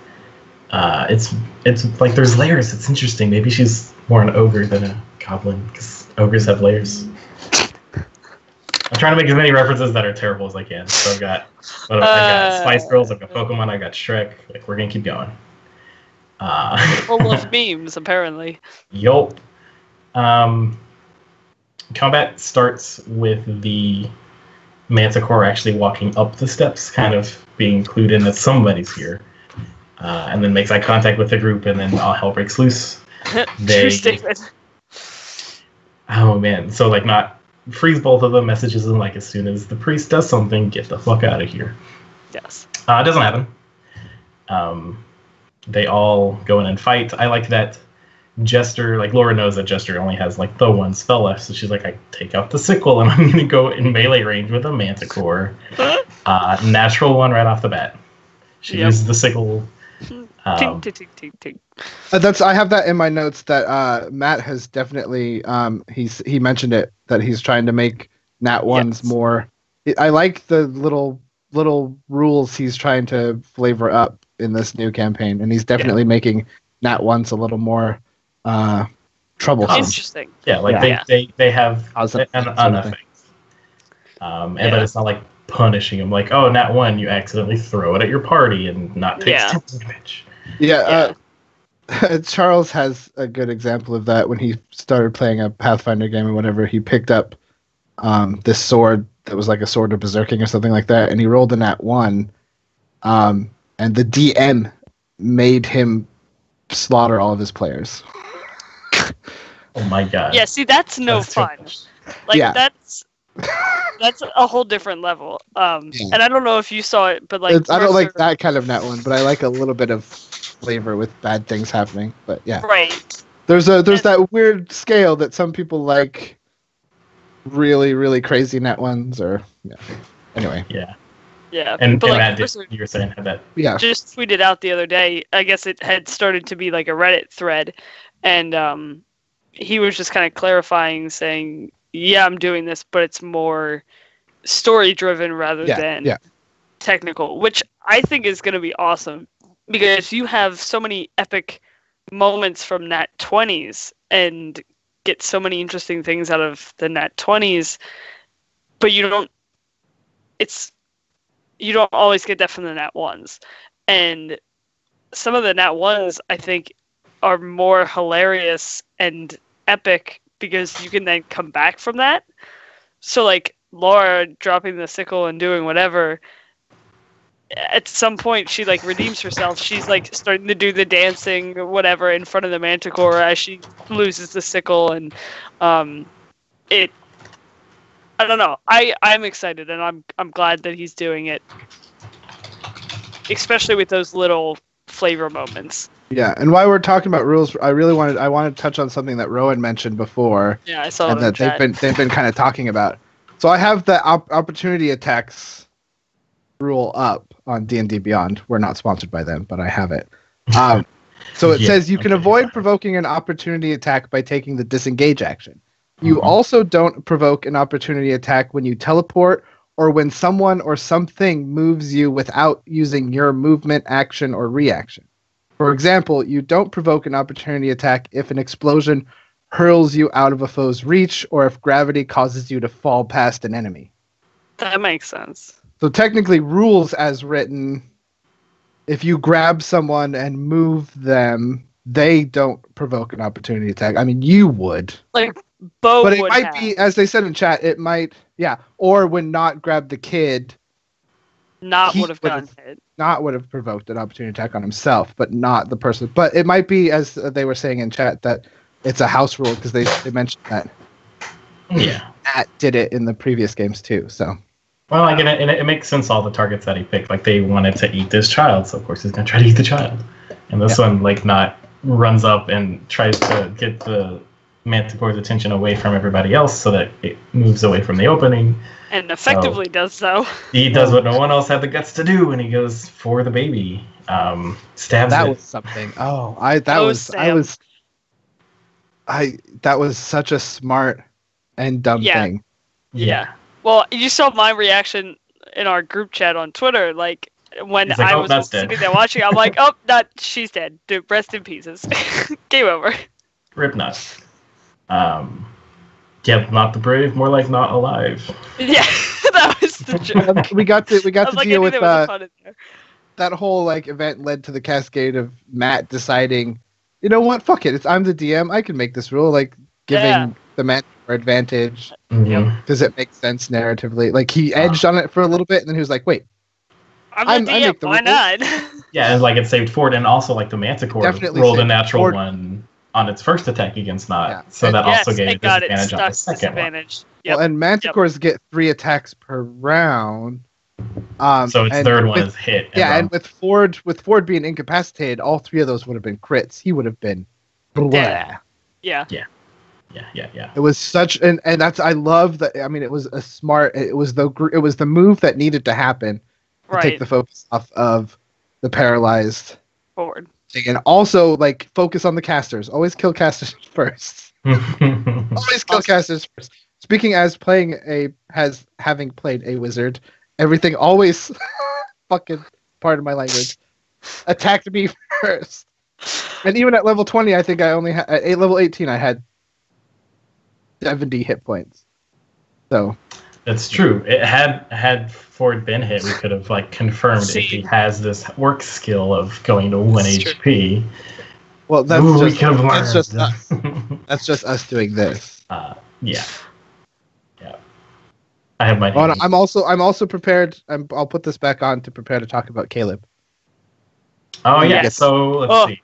[SPEAKER 1] It's like there's layers. It's interesting. Maybe she's more an ogre than a goblin because ogres have layers. I'm trying to make as many references that are terrible as I can. So I got Spice Girls, I've got Pokemon, I got Shrek. Like we're gonna keep going.
[SPEAKER 3] full of memes, apparently.
[SPEAKER 1] Yup. Combat starts with the Manticore actually walking up the steps, kind of being clued in that somebody's here, and then makes eye contact with the group, and then all hell breaks loose.
[SPEAKER 3] True statement.
[SPEAKER 1] Oh man, so like not freeze both of them, messages them like as soon as the priest does something, get the fuck out of here.
[SPEAKER 3] Yes.
[SPEAKER 1] It doesn't happen. They all go in and fight. I like that Jester, like Laura knows that Jester only has like the one spell left, so she's like, I take out the sickle and I'm gonna go in melee range with a Manticore. Natural one right off the bat. She uses the sickle.
[SPEAKER 3] Tink, tink, tink, tink,
[SPEAKER 2] That's I have that in my notes that Matt has definitely he mentioned it that he's trying to make Nat ones more. I like the little rules he's trying to flavor up in this new campaign, and he's definitely making Nat ones a little more troublesome.
[SPEAKER 3] Interesting.
[SPEAKER 1] Yeah, like they have an effect. But it's not like punishing them. Like, oh, Nat 1, you accidentally throw it at your party and not take damage.
[SPEAKER 2] Yeah. Charles has a good example of that when he started playing a Pathfinder game or whatever. He picked up this sword that was like a sword of berserking or something like that, and he rolled a Nat 1, and the DM made him slaughter all of his players.
[SPEAKER 1] Oh my god.
[SPEAKER 3] Yeah, see, that's fun. Like, that's a whole different level. And I don't know if you saw it, but like...
[SPEAKER 2] I don't like that kind of Nat 1, but I like a little bit of flavor with bad things happening. But yeah.
[SPEAKER 3] Right.
[SPEAKER 2] There's that weird scale that some people like really, really crazy Nat 1s or... Yeah. Anyway.
[SPEAKER 1] Yeah.
[SPEAKER 3] Yeah,
[SPEAKER 1] and
[SPEAKER 3] but
[SPEAKER 1] Matt, you were saying had that.
[SPEAKER 2] Yeah,
[SPEAKER 3] just tweeted out the other day. I guess it had started to be like a Reddit thread, and he was just kind of clarifying, saying, "Yeah, I'm doing this, but it's more story driven rather than technical," which I think is going to be awesome because you have so many epic moments from Nat 20s and get so many interesting things out of the Nat 20s, but you don't always get that from the Nat 1s. And some of the Nat 1s, I think, are more hilarious and epic because you can then come back from that. So, like, Laura dropping the sickle and doing whatever, at some point she, like, redeems herself. She's, like, starting to do the dancing, whatever, in front of the Manticore as she loses the sickle. And I don't know. I'm excited, and I'm glad that he's doing it, especially with those little flavor moments.
[SPEAKER 2] Yeah, and while we're talking about rules, I wanted to touch on something that Rowan mentioned before.
[SPEAKER 3] Yeah, I saw
[SPEAKER 2] and that they've been kind of talking about. So I have the opportunity attacks rule up on D&D Beyond. We're not sponsored by them, but I have it. So it says you can avoid provoking an opportunity attack by taking the disengage action. You also don't provoke an opportunity attack when you teleport or when someone or something moves you without using your movement, action, or reaction. For example, you don't provoke an opportunity attack if an explosion hurls you out of a foe's reach or if gravity causes you to fall past an enemy.
[SPEAKER 3] That makes sense.
[SPEAKER 2] So technically, rules as written, if you grab someone and move them, they don't provoke an opportunity attack. I mean, you would.
[SPEAKER 3] Like, Bo
[SPEAKER 2] but it
[SPEAKER 3] would
[SPEAKER 2] might
[SPEAKER 3] have.
[SPEAKER 2] be, as they said in chat, it might, or when not grab the kid,
[SPEAKER 3] Not
[SPEAKER 2] he
[SPEAKER 3] would have gotten hit.
[SPEAKER 2] not would have provoked an opportunity attack on himself, but not the person. But it might be, as they were saying in chat, that it's a house rule because they mentioned that.
[SPEAKER 1] Yeah.
[SPEAKER 2] Matt did it in the previous games too. So.
[SPEAKER 1] Well, like, it makes sense. All the targets that he picked, like they wanted to eat this child, so of course he's gonna try to eat the child. And this one, like, not runs up and tries to get the Manticore's attention away from everybody else so that it moves away from the opening.
[SPEAKER 3] And effectively does so.
[SPEAKER 1] He does what no one else had the guts to do, and he goes for the baby. Stabs
[SPEAKER 2] that
[SPEAKER 1] it.
[SPEAKER 2] was something. That was such a smart and dumb thing.
[SPEAKER 3] Yeah. Well, you saw my reaction in our group chat on Twitter, like when
[SPEAKER 1] like,
[SPEAKER 3] I was sitting there watching, I'm like, "Oh, she's dead. Dude, rest in pieces. Game over."
[SPEAKER 1] Rip nuts. Not the brave, more like not alive.
[SPEAKER 3] Yeah, that was the joke.
[SPEAKER 2] we got to deal with
[SPEAKER 3] that
[SPEAKER 2] whole like event led to the cascade of Matt deciding, you know what, fuck it, I'm the DM, I can make this rule, like giving the Manticore advantage because it makes sense narratively. Like he edged on it for a little bit, and then he was like, wait,
[SPEAKER 3] I'm the DM, why not?
[SPEAKER 1] Yeah, and like it saved Ford, and also like the Manticore
[SPEAKER 2] Definitely
[SPEAKER 1] rolled a natural one on its first attack against Not, so that also gave it disadvantage on the second one.
[SPEAKER 3] Yep.
[SPEAKER 2] Well, and Manticores get 3 attacks per round.
[SPEAKER 1] So its third one is hit.
[SPEAKER 2] And with Ford being incapacitated, all 3 of those would have been crits. He would have been blah.
[SPEAKER 3] Yeah.
[SPEAKER 2] It was such and that's I love that. I mean, it was a smart. It was the move that needed to happen to take the focus off of the paralyzed
[SPEAKER 3] Ford.
[SPEAKER 2] And also, like, focus on the casters. Always kill casters first. Always kill casters first. Speaking as having played a wizard, everything always fucking, pardon my language, attacked me first. And even at level 20, I think I only had at level 18, I had 70 hit points. So
[SPEAKER 1] that's true. It had Ford been hit, we could have like confirmed if he has this work skill of going to 1 HP.
[SPEAKER 2] Well, that's just us. That's just us doing this.
[SPEAKER 1] Yeah. I have my.
[SPEAKER 2] I'm also prepared. I'll put this back on to prepare to talk about Caleb.
[SPEAKER 1] Oh yeah. So let's see.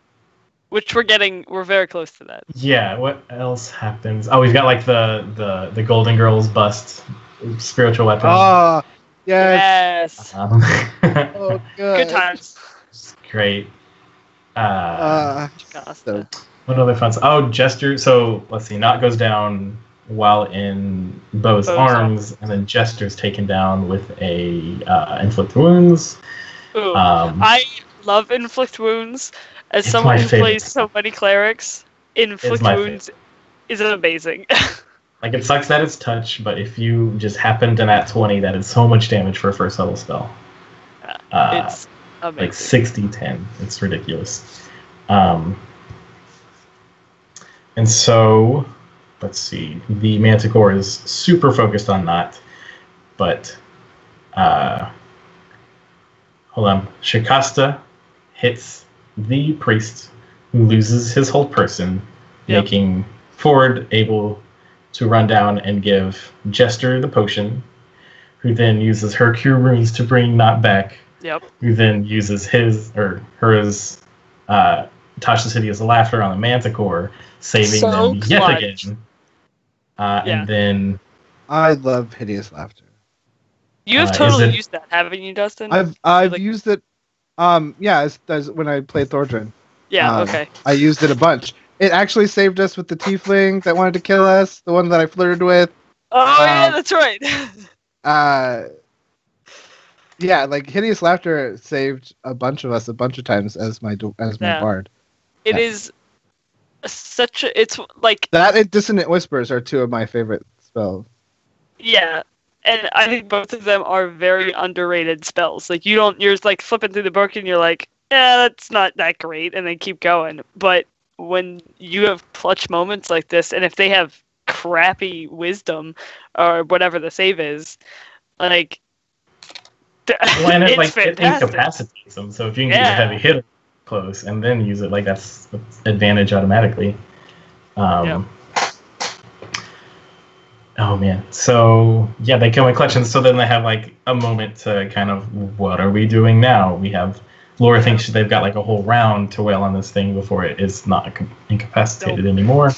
[SPEAKER 3] Which we're very close to that.
[SPEAKER 1] Yeah. What else happens? Oh, we've got like the Golden Girls bust spiritual weapon.
[SPEAKER 2] Oh, yes.
[SPEAKER 3] Oh, good times.
[SPEAKER 1] Great.
[SPEAKER 2] So.
[SPEAKER 1] What other fun? Oh, Jester. So let's see. Not goes down while in Bo's arms, and then Jester's taken down with a inflict wounds.
[SPEAKER 3] Ooh. I love inflict wounds. As someone who plays so many clerics, inflict wounds is amazing.
[SPEAKER 1] Like, it sucks that it's touch, but if you just happen to nat 20, that is so much damage for a first level spell.
[SPEAKER 3] It's amazing.
[SPEAKER 1] Like 60-10. It's ridiculous. And so, let's see. The Manticore is super focused on that, but hold on. Shikasta hits the priest, who loses his whole person, making Ford able to run down and give Jester the potion, who then uses her cure runes to bring Not back.
[SPEAKER 3] Yep.
[SPEAKER 1] Who then uses hers Tasha's Hideous Laughter on the Manticore, saving them yet again. And then
[SPEAKER 2] I love Hideous Laughter.
[SPEAKER 3] You have totally used that, haven't you, Dustin?
[SPEAKER 2] I've used it. As when I played Thordrin.
[SPEAKER 3] Yeah. Okay.
[SPEAKER 2] I used it a bunch. It actually saved us with the tiefling that wanted to kill us, the one that I flirted with.
[SPEAKER 3] Oh, yeah, that's right.
[SPEAKER 2] Yeah, like Hideous Laughter saved a bunch of us a bunch of times as my bard.
[SPEAKER 3] It is such a... It's like...
[SPEAKER 2] That and Dissonant Whispers are two of my favorite spells.
[SPEAKER 3] Yeah, and I think both of them are very underrated spells. Like, you're like flipping through the book and you're like, yeah, that's not that great, and then keep going. But when you have clutch moments like this, and if they have crappy wisdom or whatever the save is, like, it's
[SPEAKER 1] it incapacitates them. So if you can get a heavy hitter close and then use it, like, that's advantage automatically. Oh man. So yeah, they kill my clutch, and so then they have like a moment to kind of, what are we doing now? We have Laura thinks they've got like a whole round to wail on this thing before it is not incapacitated anymore.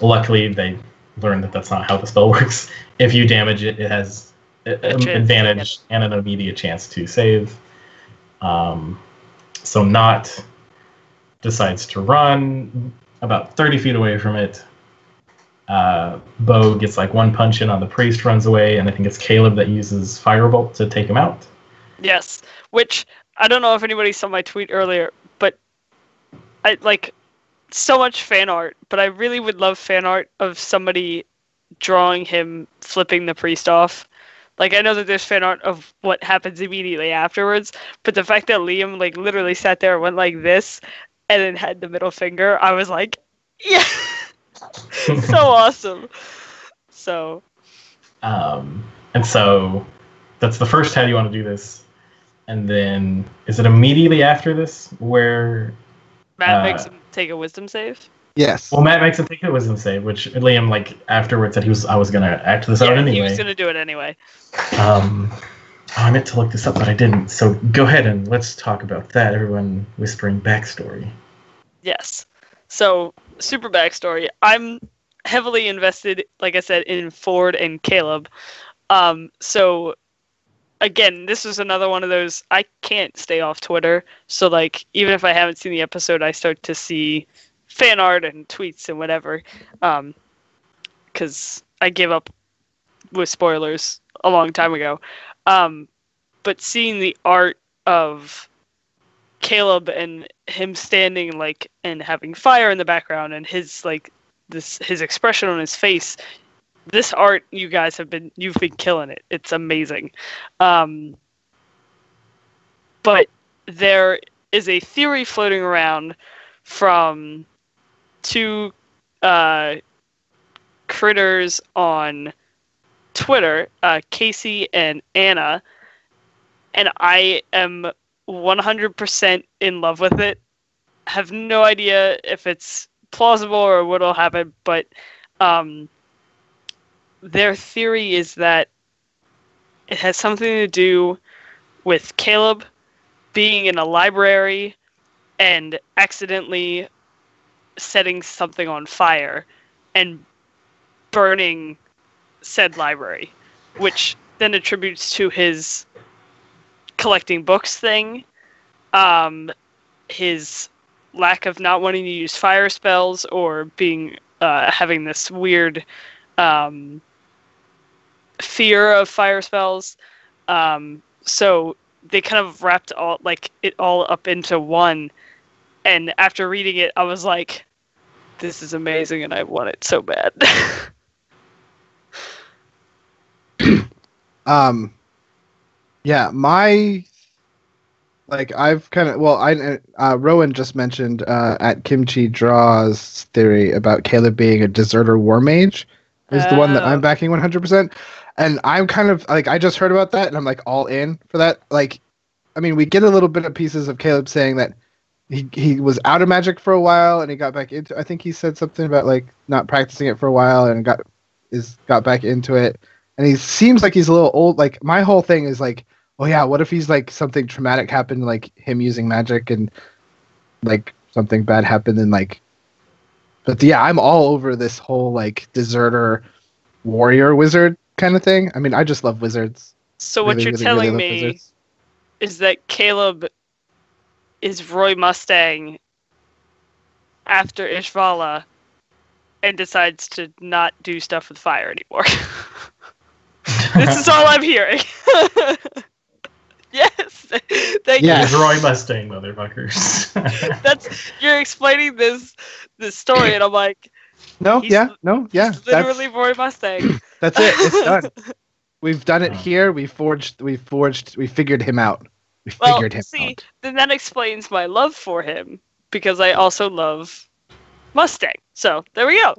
[SPEAKER 1] Luckily, they learned that that's not how the spell works. If you damage it, it has an advantage and an immediate chance to save. So Not decides to run about 30 feet away from it. Bo gets like one punch in on the priest, runs away, and I think it's Caleb that uses Firebolt to take him out.
[SPEAKER 3] Yes, which I don't know if anybody saw my tweet earlier, but I like so much fan art, but I really would love fan art of somebody drawing him flipping the priest off. Like, I know that there's fan art of what happens immediately afterwards, but the fact that Liam like literally sat there and went like this and then had the middle finger, I was like, yeah. So awesome. So
[SPEAKER 1] and so that's the first how do you want to do this, and then is it immediately after this where
[SPEAKER 3] Matt makes him take a wisdom save?
[SPEAKER 2] Yes.
[SPEAKER 1] Well, Matt makes him take a wisdom save, which Liam like afterwards said I was gonna act this out anyway.
[SPEAKER 3] He was gonna do it anyway.
[SPEAKER 1] I meant to look this up, but I didn't. So go ahead and let's talk about that. Everyone whispering backstory.
[SPEAKER 3] Yes. So, super backstory. I'm heavily invested, like I said, in Ford and Caleb. So, again, this is another one of those, I can't stay off Twitter. So, like, even if I haven't seen the episode, I start to see fan art and tweets and whatever. Because I gave up with spoilers a long time ago. But seeing the art of Caleb and him standing like and having fire in the background and his like his expression on his face, this art you've been killing it. It's amazing. But there is a theory floating around from two critters on Twitter, Casey and Anna, and I am 100% in love with it. Have no idea if it's plausible or what'll happen, but their theory is that it has something to do with Caleb being in a library and accidentally setting something on fire and burning said library, which then attributes to his collecting books thing, his lack of not wanting to use fire spells or being having this weird fear of fire spells. So they kind of wrapped it all up into one. And after reading it, I was like, this is amazing and I want it so bad.
[SPEAKER 2] Yeah, I've kind of Rowan just mentioned at Kimchi Draw's theory about Caleb being a deserter war mage is the one that I'm backing 100%. And I'm kind of like, I just heard about that and I'm like all in for that. Like, I mean, we get a little bit of pieces of Caleb saying that he was out of magic for a while and he got back into. I think he said something about like not practicing it for a while and got back into it. And he seems like he's a little old. Like my whole thing is like, oh yeah, what if he's like something traumatic happened, like him using magic and like something bad happened and like. But yeah, I'm all over this whole like deserter warrior wizard kind of thing. I mean, I just love wizards.
[SPEAKER 3] So what you're telling me
[SPEAKER 2] wizards.
[SPEAKER 3] Is that Caleb is Roy Mustang after Ishvala and decides to not do stuff with fire anymore. This is all I'm hearing. Yes. Thank you.
[SPEAKER 1] He's Roy Mustang, motherfuckers.
[SPEAKER 3] You're explaining this story and I'm like, he's literally Roy Mustang.
[SPEAKER 2] That's it. It's done. We've done it here. We figured him out.
[SPEAKER 3] Out. Then that explains my love for him because I also love Mustang. So there we go.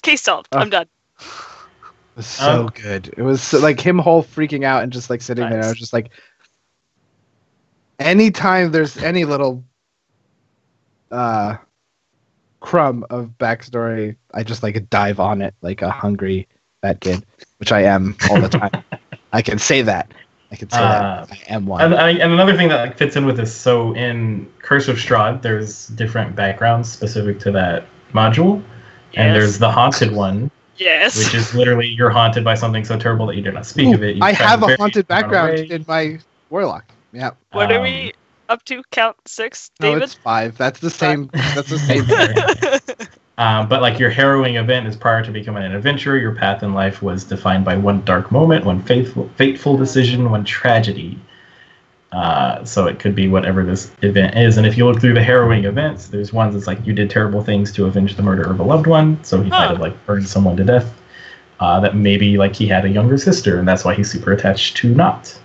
[SPEAKER 3] Case solved. I'm done.
[SPEAKER 2] It was so good. It was like him whole freaking out and just like sitting there. I was just like, anytime there's any little crumb of backstory, I just like dive on it like a hungry fat kid, which I am all the time. I can say that. I am one.
[SPEAKER 1] And another thing that like, fits in with this, so in Curse of Strahd, there's different backgrounds specific to that module. Yes. And there's the haunted one.
[SPEAKER 3] Yes.
[SPEAKER 1] Which is literally you're haunted by something so terrible that you do not speak of it.
[SPEAKER 2] I have a haunted background in my Warlock. Yeah.
[SPEAKER 3] What are we up to? Count 6, David?
[SPEAKER 2] No, it's 5. That's the same. That's the same.
[SPEAKER 1] But like your harrowing event is prior to becoming an adventurer. Your path in life was defined by one dark moment, one fateful decision, one tragedy. So it could be whatever this event is. And if you look through the harrowing events, there's ones that's like you did terrible things to avenge the murder of a loved one. So he might have like burned someone to death. That maybe like he had a younger sister, and that's why he's super attached to Not.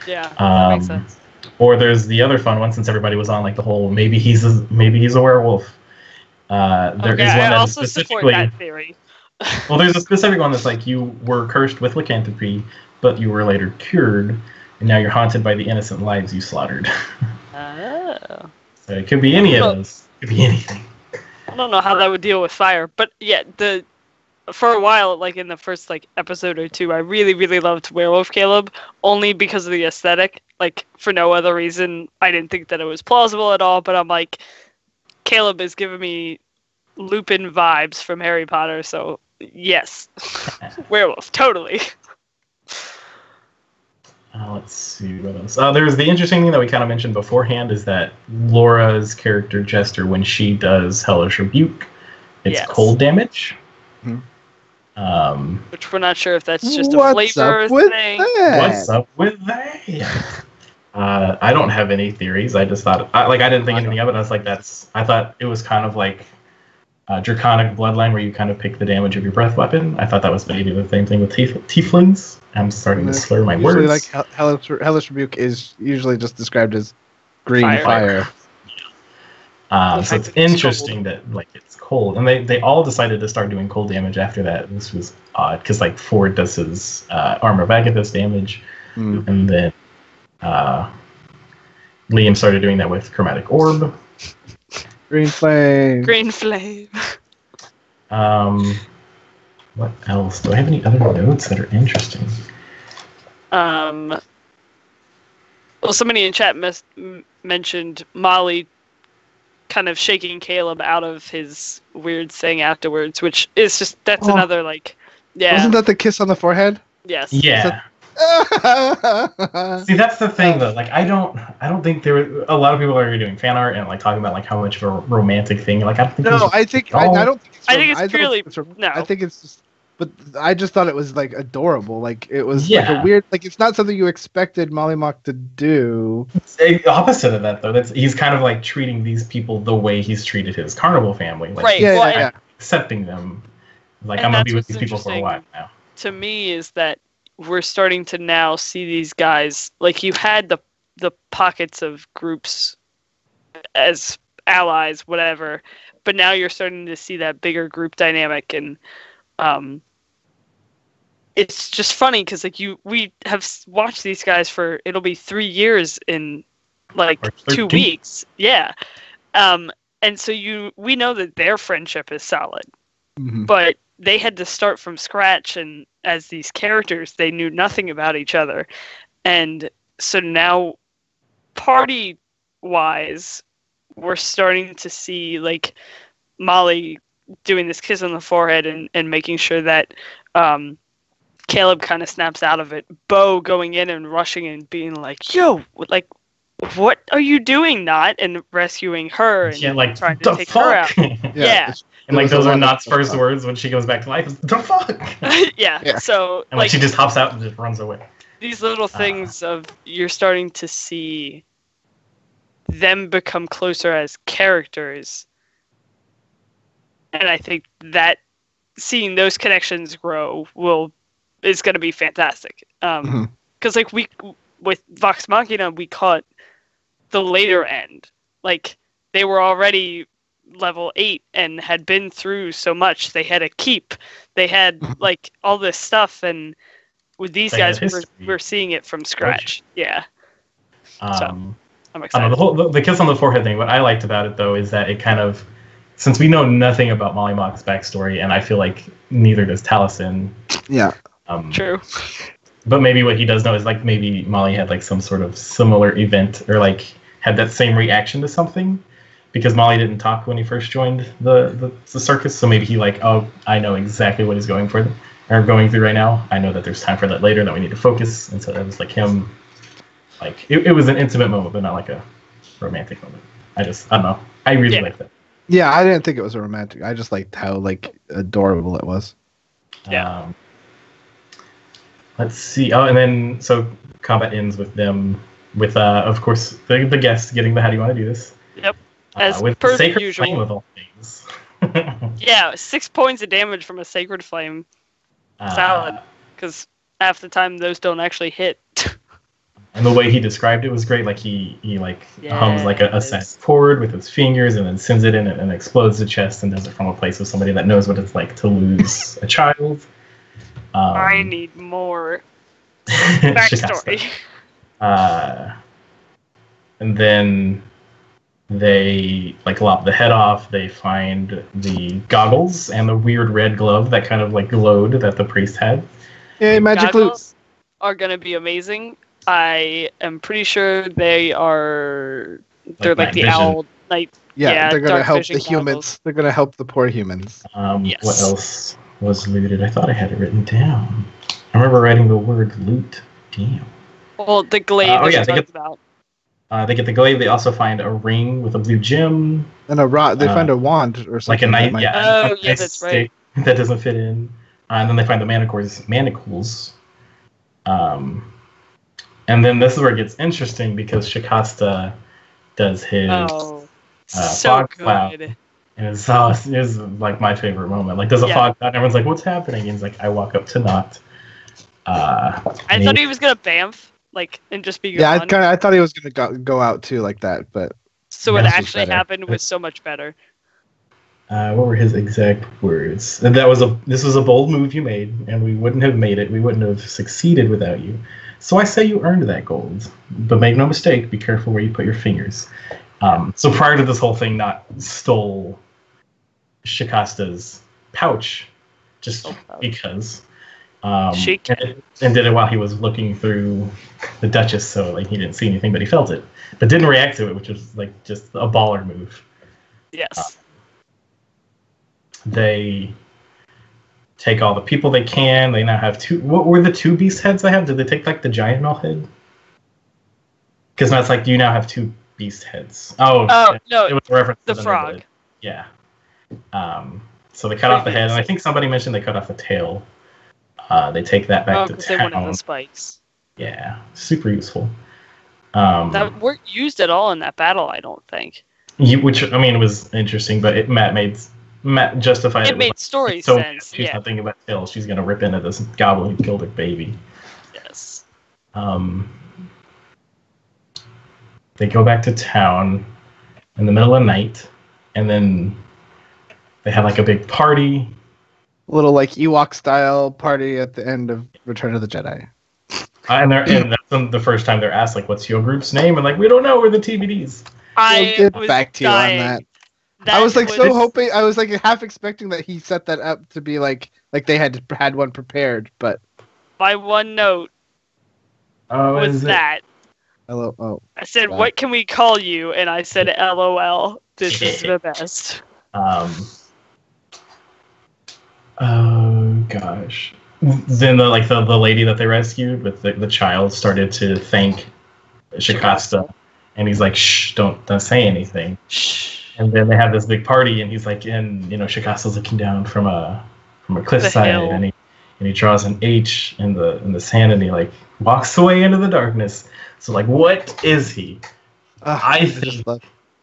[SPEAKER 3] Yeah, that makes sense.
[SPEAKER 1] Or there's the other fun one, since everybody was on like the whole maybe he's a werewolf. There is one that is specifically.
[SPEAKER 3] That theory.
[SPEAKER 1] Well, there's a specific one that's like you were cursed with lycanthropy, but you were later cured, and now you're haunted by the innocent lives you slaughtered.
[SPEAKER 3] Oh.
[SPEAKER 1] So it could be any of those. It could be anything.
[SPEAKER 3] I don't know how that would deal with fire, but yeah, for a while, like in the first like episode or two, I really, really loved Werewolf Caleb, only because of the aesthetic. Like for no other reason, I didn't think that it was plausible at all. But I'm like, Caleb is giving me Lupin vibes from Harry Potter, so yes, werewolf, totally.
[SPEAKER 1] Let's see what else. There's the interesting thing that we kind of mentioned beforehand is that Laura's character Jester, when she does Hellish Rebuke, it's cold damage.
[SPEAKER 2] Mm-hmm.
[SPEAKER 3] Which we're not sure if that's just a flavor thing.
[SPEAKER 1] What's up with that? I don't have any theories. I just thought, I didn't think anything of it. I was like, I thought it was kind of like Draconic Bloodline, where you kind of pick the damage of your breath weapon. I thought that was maybe the same thing with tieflings. I'm starting to slur my words.
[SPEAKER 2] Like Hellish Rebuke is usually just described as green fire.
[SPEAKER 1] So it's interesting that like it's cold, and they all decided to start doing cold damage after that. This was odd because like Ford does his Armor of Agathis damage, and then Liam started doing that with Chromatic Orb.
[SPEAKER 2] Green Flame.
[SPEAKER 3] Green Flame.
[SPEAKER 1] What else? Do I have any other notes that are interesting?
[SPEAKER 3] Well, somebody in chat mentioned Molly kind of shaking Caleb out of his weird thing afterwards, which is just, that's another, like, yeah.
[SPEAKER 2] Wasn't that the kiss on the forehead?
[SPEAKER 3] Yes.
[SPEAKER 1] Yeah. See, that's the thing, though. Like, I don't think there were a lot of people are doing fan art and like talking about like how much of a romantic thing. Like, I don't think.
[SPEAKER 2] No, I don't think.
[SPEAKER 3] I think it's purely. No.
[SPEAKER 2] I think it's just. but I just thought it was like adorable. Like it was like a
[SPEAKER 1] Yeah.
[SPEAKER 2] weird, like it's not something you expected Mollymauk to do.
[SPEAKER 1] It's the opposite of that, though. He's kind of like treating these people the way he's treated his carnival family. Like,
[SPEAKER 3] Right.
[SPEAKER 2] Yeah,
[SPEAKER 3] well,
[SPEAKER 2] yeah, yeah.
[SPEAKER 1] accepting them. Like,
[SPEAKER 3] And
[SPEAKER 1] I'm going to
[SPEAKER 3] that's
[SPEAKER 1] be with
[SPEAKER 3] what's
[SPEAKER 1] these people for a while now.
[SPEAKER 3] to me is that we're starting to now see these guys, like you had the pockets of groups as allies, whatever, but now you're starting to see that bigger group dynamic, and it's just funny because like we have watched these guys for it'll be 3 years in like
[SPEAKER 1] Or
[SPEAKER 3] 2
[SPEAKER 1] 13.
[SPEAKER 3] weeks, yeah, and so we know that their friendship is solid,
[SPEAKER 2] Mhm.
[SPEAKER 3] but they had to start from scratch, and as these characters they knew nothing about each other, and so now party wise we're starting to see like Molly doing this kiss on the forehead and making sure that Caleb kind of snaps out of it, Bo going in and rushing and being like, yo, like what are you doing, not, and rescuing her and
[SPEAKER 1] Yeah, like,
[SPEAKER 3] trying to
[SPEAKER 1] the
[SPEAKER 3] take her out.
[SPEAKER 1] fuck?
[SPEAKER 3] Yeah.
[SPEAKER 1] And like
[SPEAKER 2] There was
[SPEAKER 1] those
[SPEAKER 2] a
[SPEAKER 1] are
[SPEAKER 2] lot
[SPEAKER 1] Knott's
[SPEAKER 2] of
[SPEAKER 1] first
[SPEAKER 2] stuff.
[SPEAKER 1] words when she goes back to life. The fuck?
[SPEAKER 3] Yeah.
[SPEAKER 2] Yeah.
[SPEAKER 3] So
[SPEAKER 1] And like she just hops out and just runs away.
[SPEAKER 3] these little things of you're starting to see them become closer as characters, and I think that seeing those connections grow is going to be fantastic. Because like with Vox Machina, we caught the later end. Like they were already level 8 and had been through so much. They had a keep. They had like all this stuff, and with these
[SPEAKER 1] They
[SPEAKER 3] guys,
[SPEAKER 1] had history.
[SPEAKER 3] we're seeing it from scratch. Yeah, so I'm
[SPEAKER 1] I don't
[SPEAKER 3] excited.
[SPEAKER 1] know, the kiss on the forehead thing. What I liked about it though is that it kind of, since we know nothing about Mollymauk's backstory, and I feel like neither does Taliesin.
[SPEAKER 2] Yeah.
[SPEAKER 3] True.
[SPEAKER 1] But maybe what he does know is like maybe Molly had like some sort of similar event or like had that same reaction to something, because Molly didn't talk when he first joined the circus. So maybe he like, oh, I know exactly what he's going for or going through right now. I know that there's time for that later, that we need to focus. And so that was like him. Like it was an intimate moment, but not like a romantic moment. I don't know. I really liked that.
[SPEAKER 2] Yeah, I didn't think it was a romantic. I just liked how like adorable it was.
[SPEAKER 3] Yeah.
[SPEAKER 1] Let's see. Oh, and then so combat ends with them with of course the guest getting the how do you want to do this?
[SPEAKER 3] Yep. As
[SPEAKER 1] with
[SPEAKER 3] per
[SPEAKER 1] sacred
[SPEAKER 3] usual.
[SPEAKER 1] flame of all things.
[SPEAKER 3] Yeah, 6 points of damage from a sacred flame. Solid. Because half the time those don't actually hit.
[SPEAKER 1] And the way he described it was great. Like he like hums like a set forward with his fingers and then sends it in and explodes the chest and does it from a place of somebody that knows what it's like to lose a child.
[SPEAKER 3] I need more backstory.
[SPEAKER 1] And then they like lop the head off. They find the goggles and the weird red glove that kind of like glowed that the priest had.
[SPEAKER 2] Yay, magic loot.
[SPEAKER 3] Goggles are going to be amazing. I am pretty sure they're like
[SPEAKER 1] night
[SPEAKER 3] the
[SPEAKER 1] vision.
[SPEAKER 3] owl night.
[SPEAKER 2] Yeah, they're gonna
[SPEAKER 3] dark
[SPEAKER 2] help
[SPEAKER 3] vision
[SPEAKER 2] the humans.
[SPEAKER 3] goggles.
[SPEAKER 2] They're gonna help the poor humans.
[SPEAKER 3] Yes.
[SPEAKER 1] What else was looted? I thought I had it written down. I remember writing the word loot. Damn.
[SPEAKER 3] Well, the glaive
[SPEAKER 1] they
[SPEAKER 3] we talked
[SPEAKER 1] get-
[SPEAKER 3] about.
[SPEAKER 1] They get the glaive. They also find a ring with a blue gem.
[SPEAKER 2] And a rod. They find a wand or
[SPEAKER 1] Like
[SPEAKER 2] something.
[SPEAKER 1] a knife.
[SPEAKER 2] that might-
[SPEAKER 1] Yeah.
[SPEAKER 3] Oh,
[SPEAKER 1] a
[SPEAKER 3] yeah,
[SPEAKER 1] nice
[SPEAKER 3] that's right.
[SPEAKER 1] stick that doesn't fit in. And then they find the manacles. And then this is where it gets interesting because Shikasta does his
[SPEAKER 3] So
[SPEAKER 1] fog cloud.
[SPEAKER 3] good.
[SPEAKER 1] And it's like my favorite moment. Like, there's a fog cloud, and everyone's like, "What's happening?" And he's like, "I walk up to Knot."
[SPEAKER 3] I thought he was gonna bamf, like, and just be
[SPEAKER 2] Yeah,
[SPEAKER 3] gone.
[SPEAKER 2] I thought he was gonna go out too like that, but
[SPEAKER 3] So what
[SPEAKER 2] This was
[SPEAKER 3] actually
[SPEAKER 2] better.
[SPEAKER 3] happened was so much better.
[SPEAKER 1] What were his exact words? And this was a bold move you made, and we wouldn't have made it. We wouldn't have succeeded without you. So I say you earned that gold, but make no mistake. Be careful where you put your fingers. So prior to this whole thing, Knot stole Shikasta's pouch, just because. And did it while he was looking through the Duchess, so like he didn't see anything, but he felt it, but didn't react to it, which was like just a baller move.
[SPEAKER 3] Yes.
[SPEAKER 1] They take all the people they can. They now have two. What were the two beast heads they have? Did they take like the giant Gnoll head? Because now it's like you now have two beast heads. Oh
[SPEAKER 3] no,
[SPEAKER 1] it was a reference
[SPEAKER 3] the
[SPEAKER 1] to
[SPEAKER 3] frog.
[SPEAKER 1] Yeah. So they cut off the head, and I think somebody mentioned they cut off the tail. They take that back to
[SPEAKER 3] because
[SPEAKER 1] town.
[SPEAKER 3] they wanted the spikes.
[SPEAKER 1] Yeah, super useful.
[SPEAKER 3] That weren't used at all in that battle, I don't think.
[SPEAKER 1] Which, I mean, was interesting, but Matt justified it.
[SPEAKER 3] It made story
[SPEAKER 1] so
[SPEAKER 3] sense.
[SPEAKER 1] she's
[SPEAKER 3] Yeah.
[SPEAKER 1] not thinking about tail. She's gonna rip into this goblin who killed her baby.
[SPEAKER 3] Yes.
[SPEAKER 1] They go back to town in the middle of the night, and then they have like a big party.
[SPEAKER 2] Little like Ewok style party at the end of Return of the Jedi.
[SPEAKER 1] And that's the first time they're asked, like, what's your group's name? And like, we don't know, we're the TBDs.
[SPEAKER 2] We'll get back to you on that. I was like so hoping, I was like half expecting that he set that up to be like they had one prepared, but
[SPEAKER 3] my one note was that.
[SPEAKER 2] Oh.
[SPEAKER 3] I said, what can we call you? And I said, LOL. This is the best.
[SPEAKER 1] Oh gosh. Then the lady that they rescued with the child started to thank Shikasta, and he's like, "Shh, don't say anything."
[SPEAKER 3] Shh.
[SPEAKER 1] And then they have this big party, and he's like, and Shikasta's looking down from a cliffside, and he draws an H in the sand, and he like walks away into the darkness. So like, what is he? I think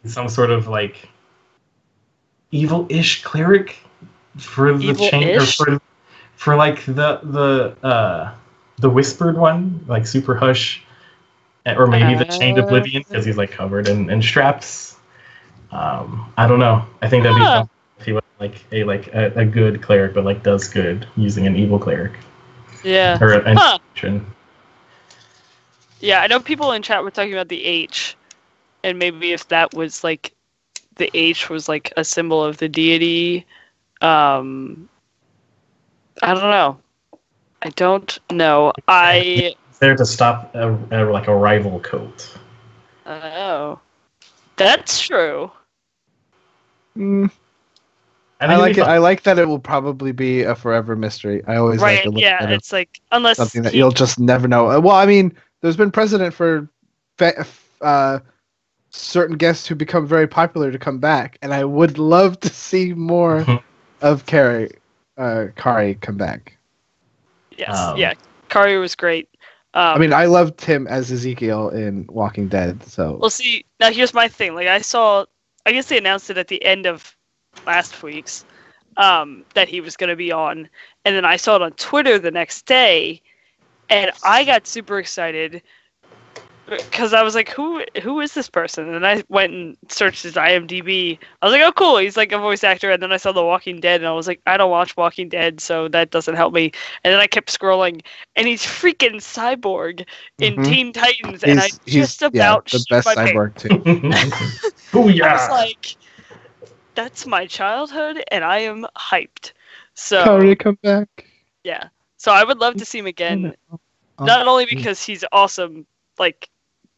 [SPEAKER 1] he's some sort of like evil-ish cleric for the chain, or for like the whispered one, like Super Hush, or maybe the Chained Oblivion, because he's like covered in straps. I don't know. I think that'd be something if he was like a good cleric, but like does good using an evil cleric.
[SPEAKER 3] Yeah.
[SPEAKER 1] Or an interaction.
[SPEAKER 3] Yeah, I know people in chat were talking about the H, and maybe if that was like the H was like a symbol of the deity. I don't know. It's
[SPEAKER 1] there to stop a rival cult.
[SPEAKER 3] Oh, that's true.
[SPEAKER 2] I like it. I like that it will probably be a forever mystery. I always like to look at it.
[SPEAKER 3] It's like unless
[SPEAKER 2] something that you'll just never know. Well, I mean, there's been precedent for certain guests who become very popular to come back, and I would love to see more of Kari come back.
[SPEAKER 3] Yes, Kari was great.
[SPEAKER 2] I mean, I loved him as Ezekiel in Walking Dead. So
[SPEAKER 3] well, see, now here's my thing. Like, I guess they announced it at the end of last week's that he was going to be on, and then I saw it on Twitter the next day, and I got super excited because I was like, who is this person? And then I went and searched his IMDb. I was like, oh, cool, he's like a voice actor. And then I saw The Walking Dead, and I was like, I don't watch Walking Dead, so that doesn't help me. And then I kept scrolling, and he's freaking Cyborg in Teen Titans, and I just about
[SPEAKER 2] the best Cyborg too.
[SPEAKER 1] Oh yeah!
[SPEAKER 3] I was like, that's my childhood, and I am hyped. So
[SPEAKER 2] Kari, come back.
[SPEAKER 3] Yeah, so I would love to see him again, not only because he's awesome, like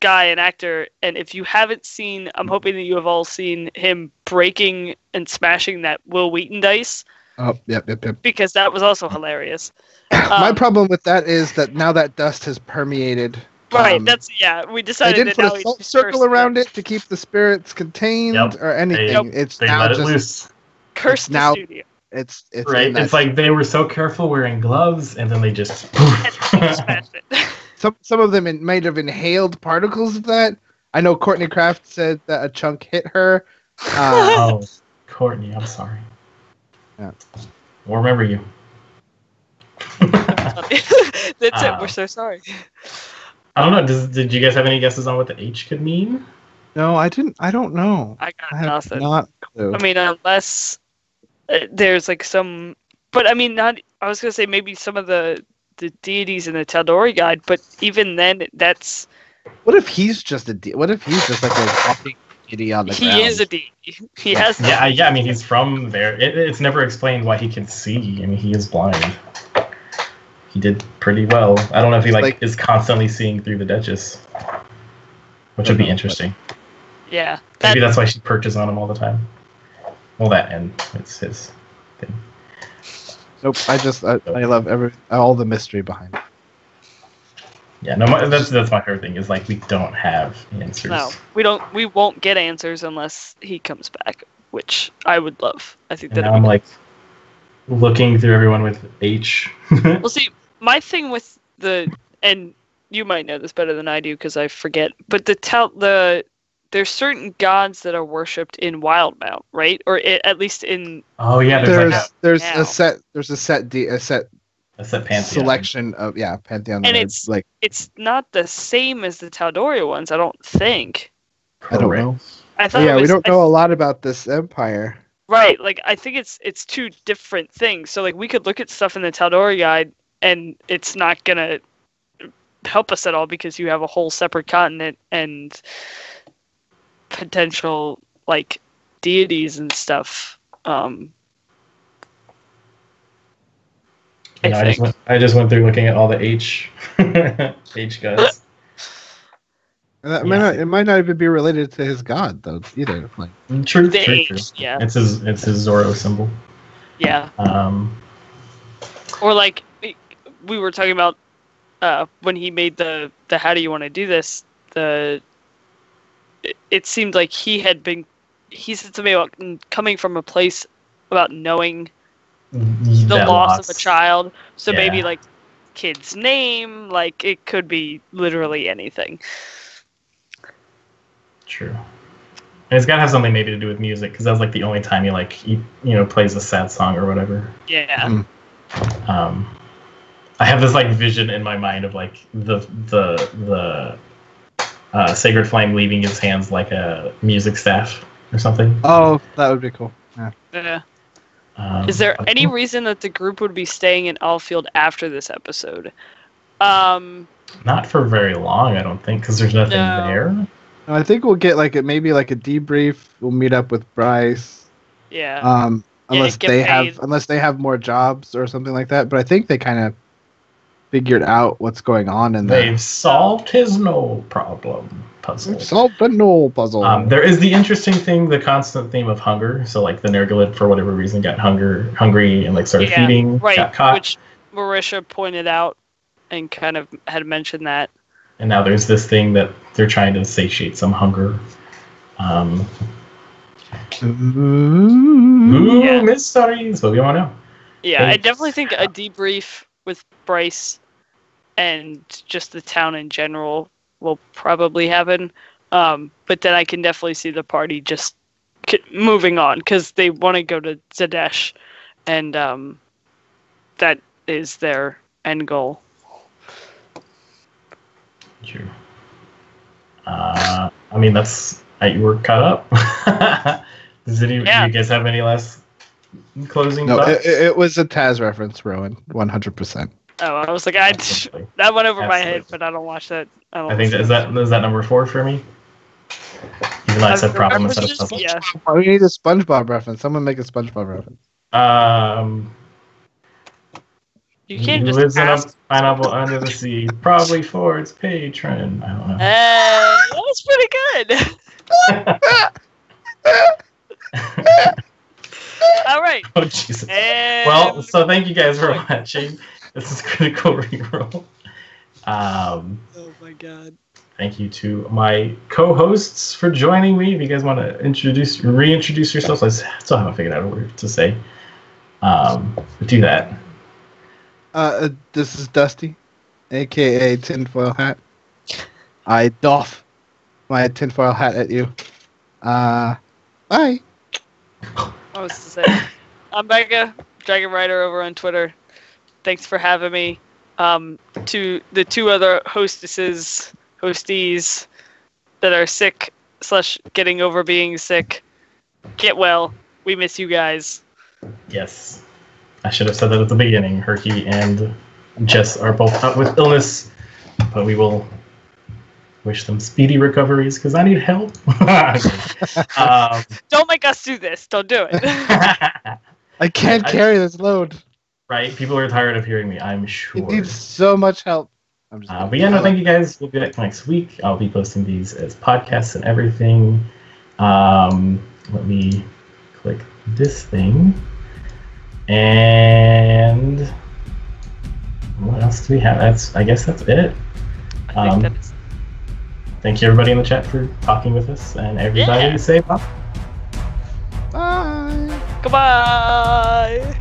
[SPEAKER 3] guy and actor, and if you haven't seen, I'm hoping that you have all seen him breaking and smashing that Will Wheaton dice.
[SPEAKER 2] Oh, yep.
[SPEAKER 3] Because that was also hilarious.
[SPEAKER 2] My problem with that is that now that dust has permeated.
[SPEAKER 3] Right, we decided
[SPEAKER 2] they didn't
[SPEAKER 3] that
[SPEAKER 2] put a salt circle around it to keep the spirits contained or anything.
[SPEAKER 1] They let it loose.
[SPEAKER 3] Curse the studio.
[SPEAKER 2] It's
[SPEAKER 1] right. It's like they were so careful wearing gloves, and then they just
[SPEAKER 3] smashed it.
[SPEAKER 2] Some of them might have inhaled particles of that. I know Courtney Kraft said that a chunk hit her.
[SPEAKER 1] Oh, Courtney, I'm sorry.
[SPEAKER 2] Yeah.
[SPEAKER 1] We'll remember you.
[SPEAKER 3] That's it. We're so sorry.
[SPEAKER 1] I don't know. Did you guys have any guesses on what the H could mean?
[SPEAKER 2] No, I didn't. I don't know.
[SPEAKER 3] I got nothing.
[SPEAKER 2] Not a clue.
[SPEAKER 3] I mean, unless there's like some, but I mean, not. I was gonna say maybe some of the deities in the Taldori guide, but even then, that's.
[SPEAKER 2] What if he's just what if he's just like a walking deity on the ground?
[SPEAKER 3] He is a deity. He has.
[SPEAKER 1] Yeah. I mean, he's from there. It's never explained why he can see. I mean, he is blind. He did pretty well. I don't know if he is constantly seeing through the Duchess, which would be interesting.
[SPEAKER 3] Yeah.
[SPEAKER 1] Maybe that's why she perches on him all the time. Well, that and it's his thing.
[SPEAKER 2] Nope. I love all the mystery behind it.
[SPEAKER 1] Yeah, no, that's my favorite thing is like we don't have answers.
[SPEAKER 3] No, we won't get answers unless he comes back, which I would love. I think that.
[SPEAKER 1] I'm like, looking through everyone with H.
[SPEAKER 3] Well, see, my thing with and you might know this better than I do because I forget, but there's certain gods that are worshipped in Wildmount, right? Or at least in.
[SPEAKER 1] Oh yeah,
[SPEAKER 2] there's
[SPEAKER 3] now.
[SPEAKER 2] a set
[SPEAKER 1] pantheon
[SPEAKER 2] selection of pantheon,
[SPEAKER 3] and it's not the same as the Tal'Doria ones, I don't think.
[SPEAKER 2] I don't know.
[SPEAKER 3] I thought
[SPEAKER 2] we don't know a lot about this empire.
[SPEAKER 3] Right, like I think it's two different things. So like we could look at stuff in the Tal'Doria guide, and it's not gonna help us at all because you have a whole separate continent and potential like deities and stuff. I
[SPEAKER 1] just went through looking at all the H gods.
[SPEAKER 2] And it might not even be related to his god though either. Like
[SPEAKER 1] true.
[SPEAKER 3] Yeah.
[SPEAKER 1] It's his Zoro symbol.
[SPEAKER 3] Yeah. Or like we were talking about when he made the how do you want to do this, it seemed like he said something about coming from a place about knowing the loss of a child. So maybe like kid's name, like it could be literally anything.
[SPEAKER 1] True. And it's gotta have something maybe to do with music because that's like the only time he plays a sad song or whatever.
[SPEAKER 3] Yeah.
[SPEAKER 1] I have this like vision in my mind of like the Sacred Flame leaving his hands like a music staff or something.
[SPEAKER 2] Oh, that would be cool.
[SPEAKER 3] Yeah. Is there any reason that the group would be staying in Alfield after this episode?
[SPEAKER 1] Not for very long, I don't think, because there's nothing there.
[SPEAKER 2] No, I think we'll get maybe a debrief. We'll meet up with Bryce.
[SPEAKER 3] Yeah.
[SPEAKER 2] Unless they have more jobs or something like that. But I think they kind of figured out what's going on in there.
[SPEAKER 1] They've solved his Gnoll problem puzzle.
[SPEAKER 2] They've solved the Gnoll puzzle.
[SPEAKER 1] There is the interesting thing, the constant theme of hunger. So like the Nergalid, for whatever reason, got hungry and started feeding.
[SPEAKER 3] Right,
[SPEAKER 1] got caught.
[SPEAKER 3] Which Marisha pointed out and kind of had mentioned that.
[SPEAKER 1] And now there's this thing that they're trying to satiate some hunger. Mysteries. What do you want to know?
[SPEAKER 3] Yeah, I definitely think a debrief with Bryce and just the town in general will probably happen. But then I can definitely see the party just moving on because they want to go to Zadesh, and that is their end goal.
[SPEAKER 1] True. We're caught up. Do you guys have any last closing thoughts?
[SPEAKER 2] It was a Taz reference, Rowan, 100%.
[SPEAKER 3] Oh, I was like, that went over my head, but I don't watch that.
[SPEAKER 1] I think is that number 4 for me. Even though I said problem instead of puzzle.
[SPEAKER 3] Yeah.
[SPEAKER 2] Oh, we need a SpongeBob reference. Someone make a SpongeBob reference.
[SPEAKER 3] You can't
[SPEAKER 1] just lives in a pineapple under the sea, probably for its patron. I don't know. That
[SPEAKER 3] was pretty good. All right.
[SPEAKER 1] Oh Jesus. Well, so thank you guys for watching. This is Critical ReRoll.
[SPEAKER 3] Oh my god.
[SPEAKER 1] Thank you to my co-hosts for joining me. If you guys want to reintroduce yourselves, I still haven't figured out a word to say. Do that.
[SPEAKER 2] This is Dusty, aka Tinfoil Hat. I doff my tinfoil hat at you. Bye.
[SPEAKER 3] I was to say, I'm Becca, Dragon Rider over on Twitter. Thanks for having me. To the 2 other hosties that are sick / getting over being sick, get well. We miss you guys.
[SPEAKER 1] Yes. I should have said that at the beginning. Herky and Jess are both out with illness, but we will wish them speedy recoveries because I need help.
[SPEAKER 3] Don't make us do this. Don't do it.
[SPEAKER 2] I can't carry this load.
[SPEAKER 1] Right? People are tired of hearing me, I'm sure.
[SPEAKER 2] It needs so much help.
[SPEAKER 1] But yeah, no, thank you guys. We'll be back next week. I'll be posting these as podcasts and everything. Let me click this thing. And what else do we have? I guess that's it.
[SPEAKER 3] I think that is.
[SPEAKER 1] Thank you everybody in the chat for talking with us, and everybody say bye.
[SPEAKER 2] Bye.
[SPEAKER 3] Goodbye.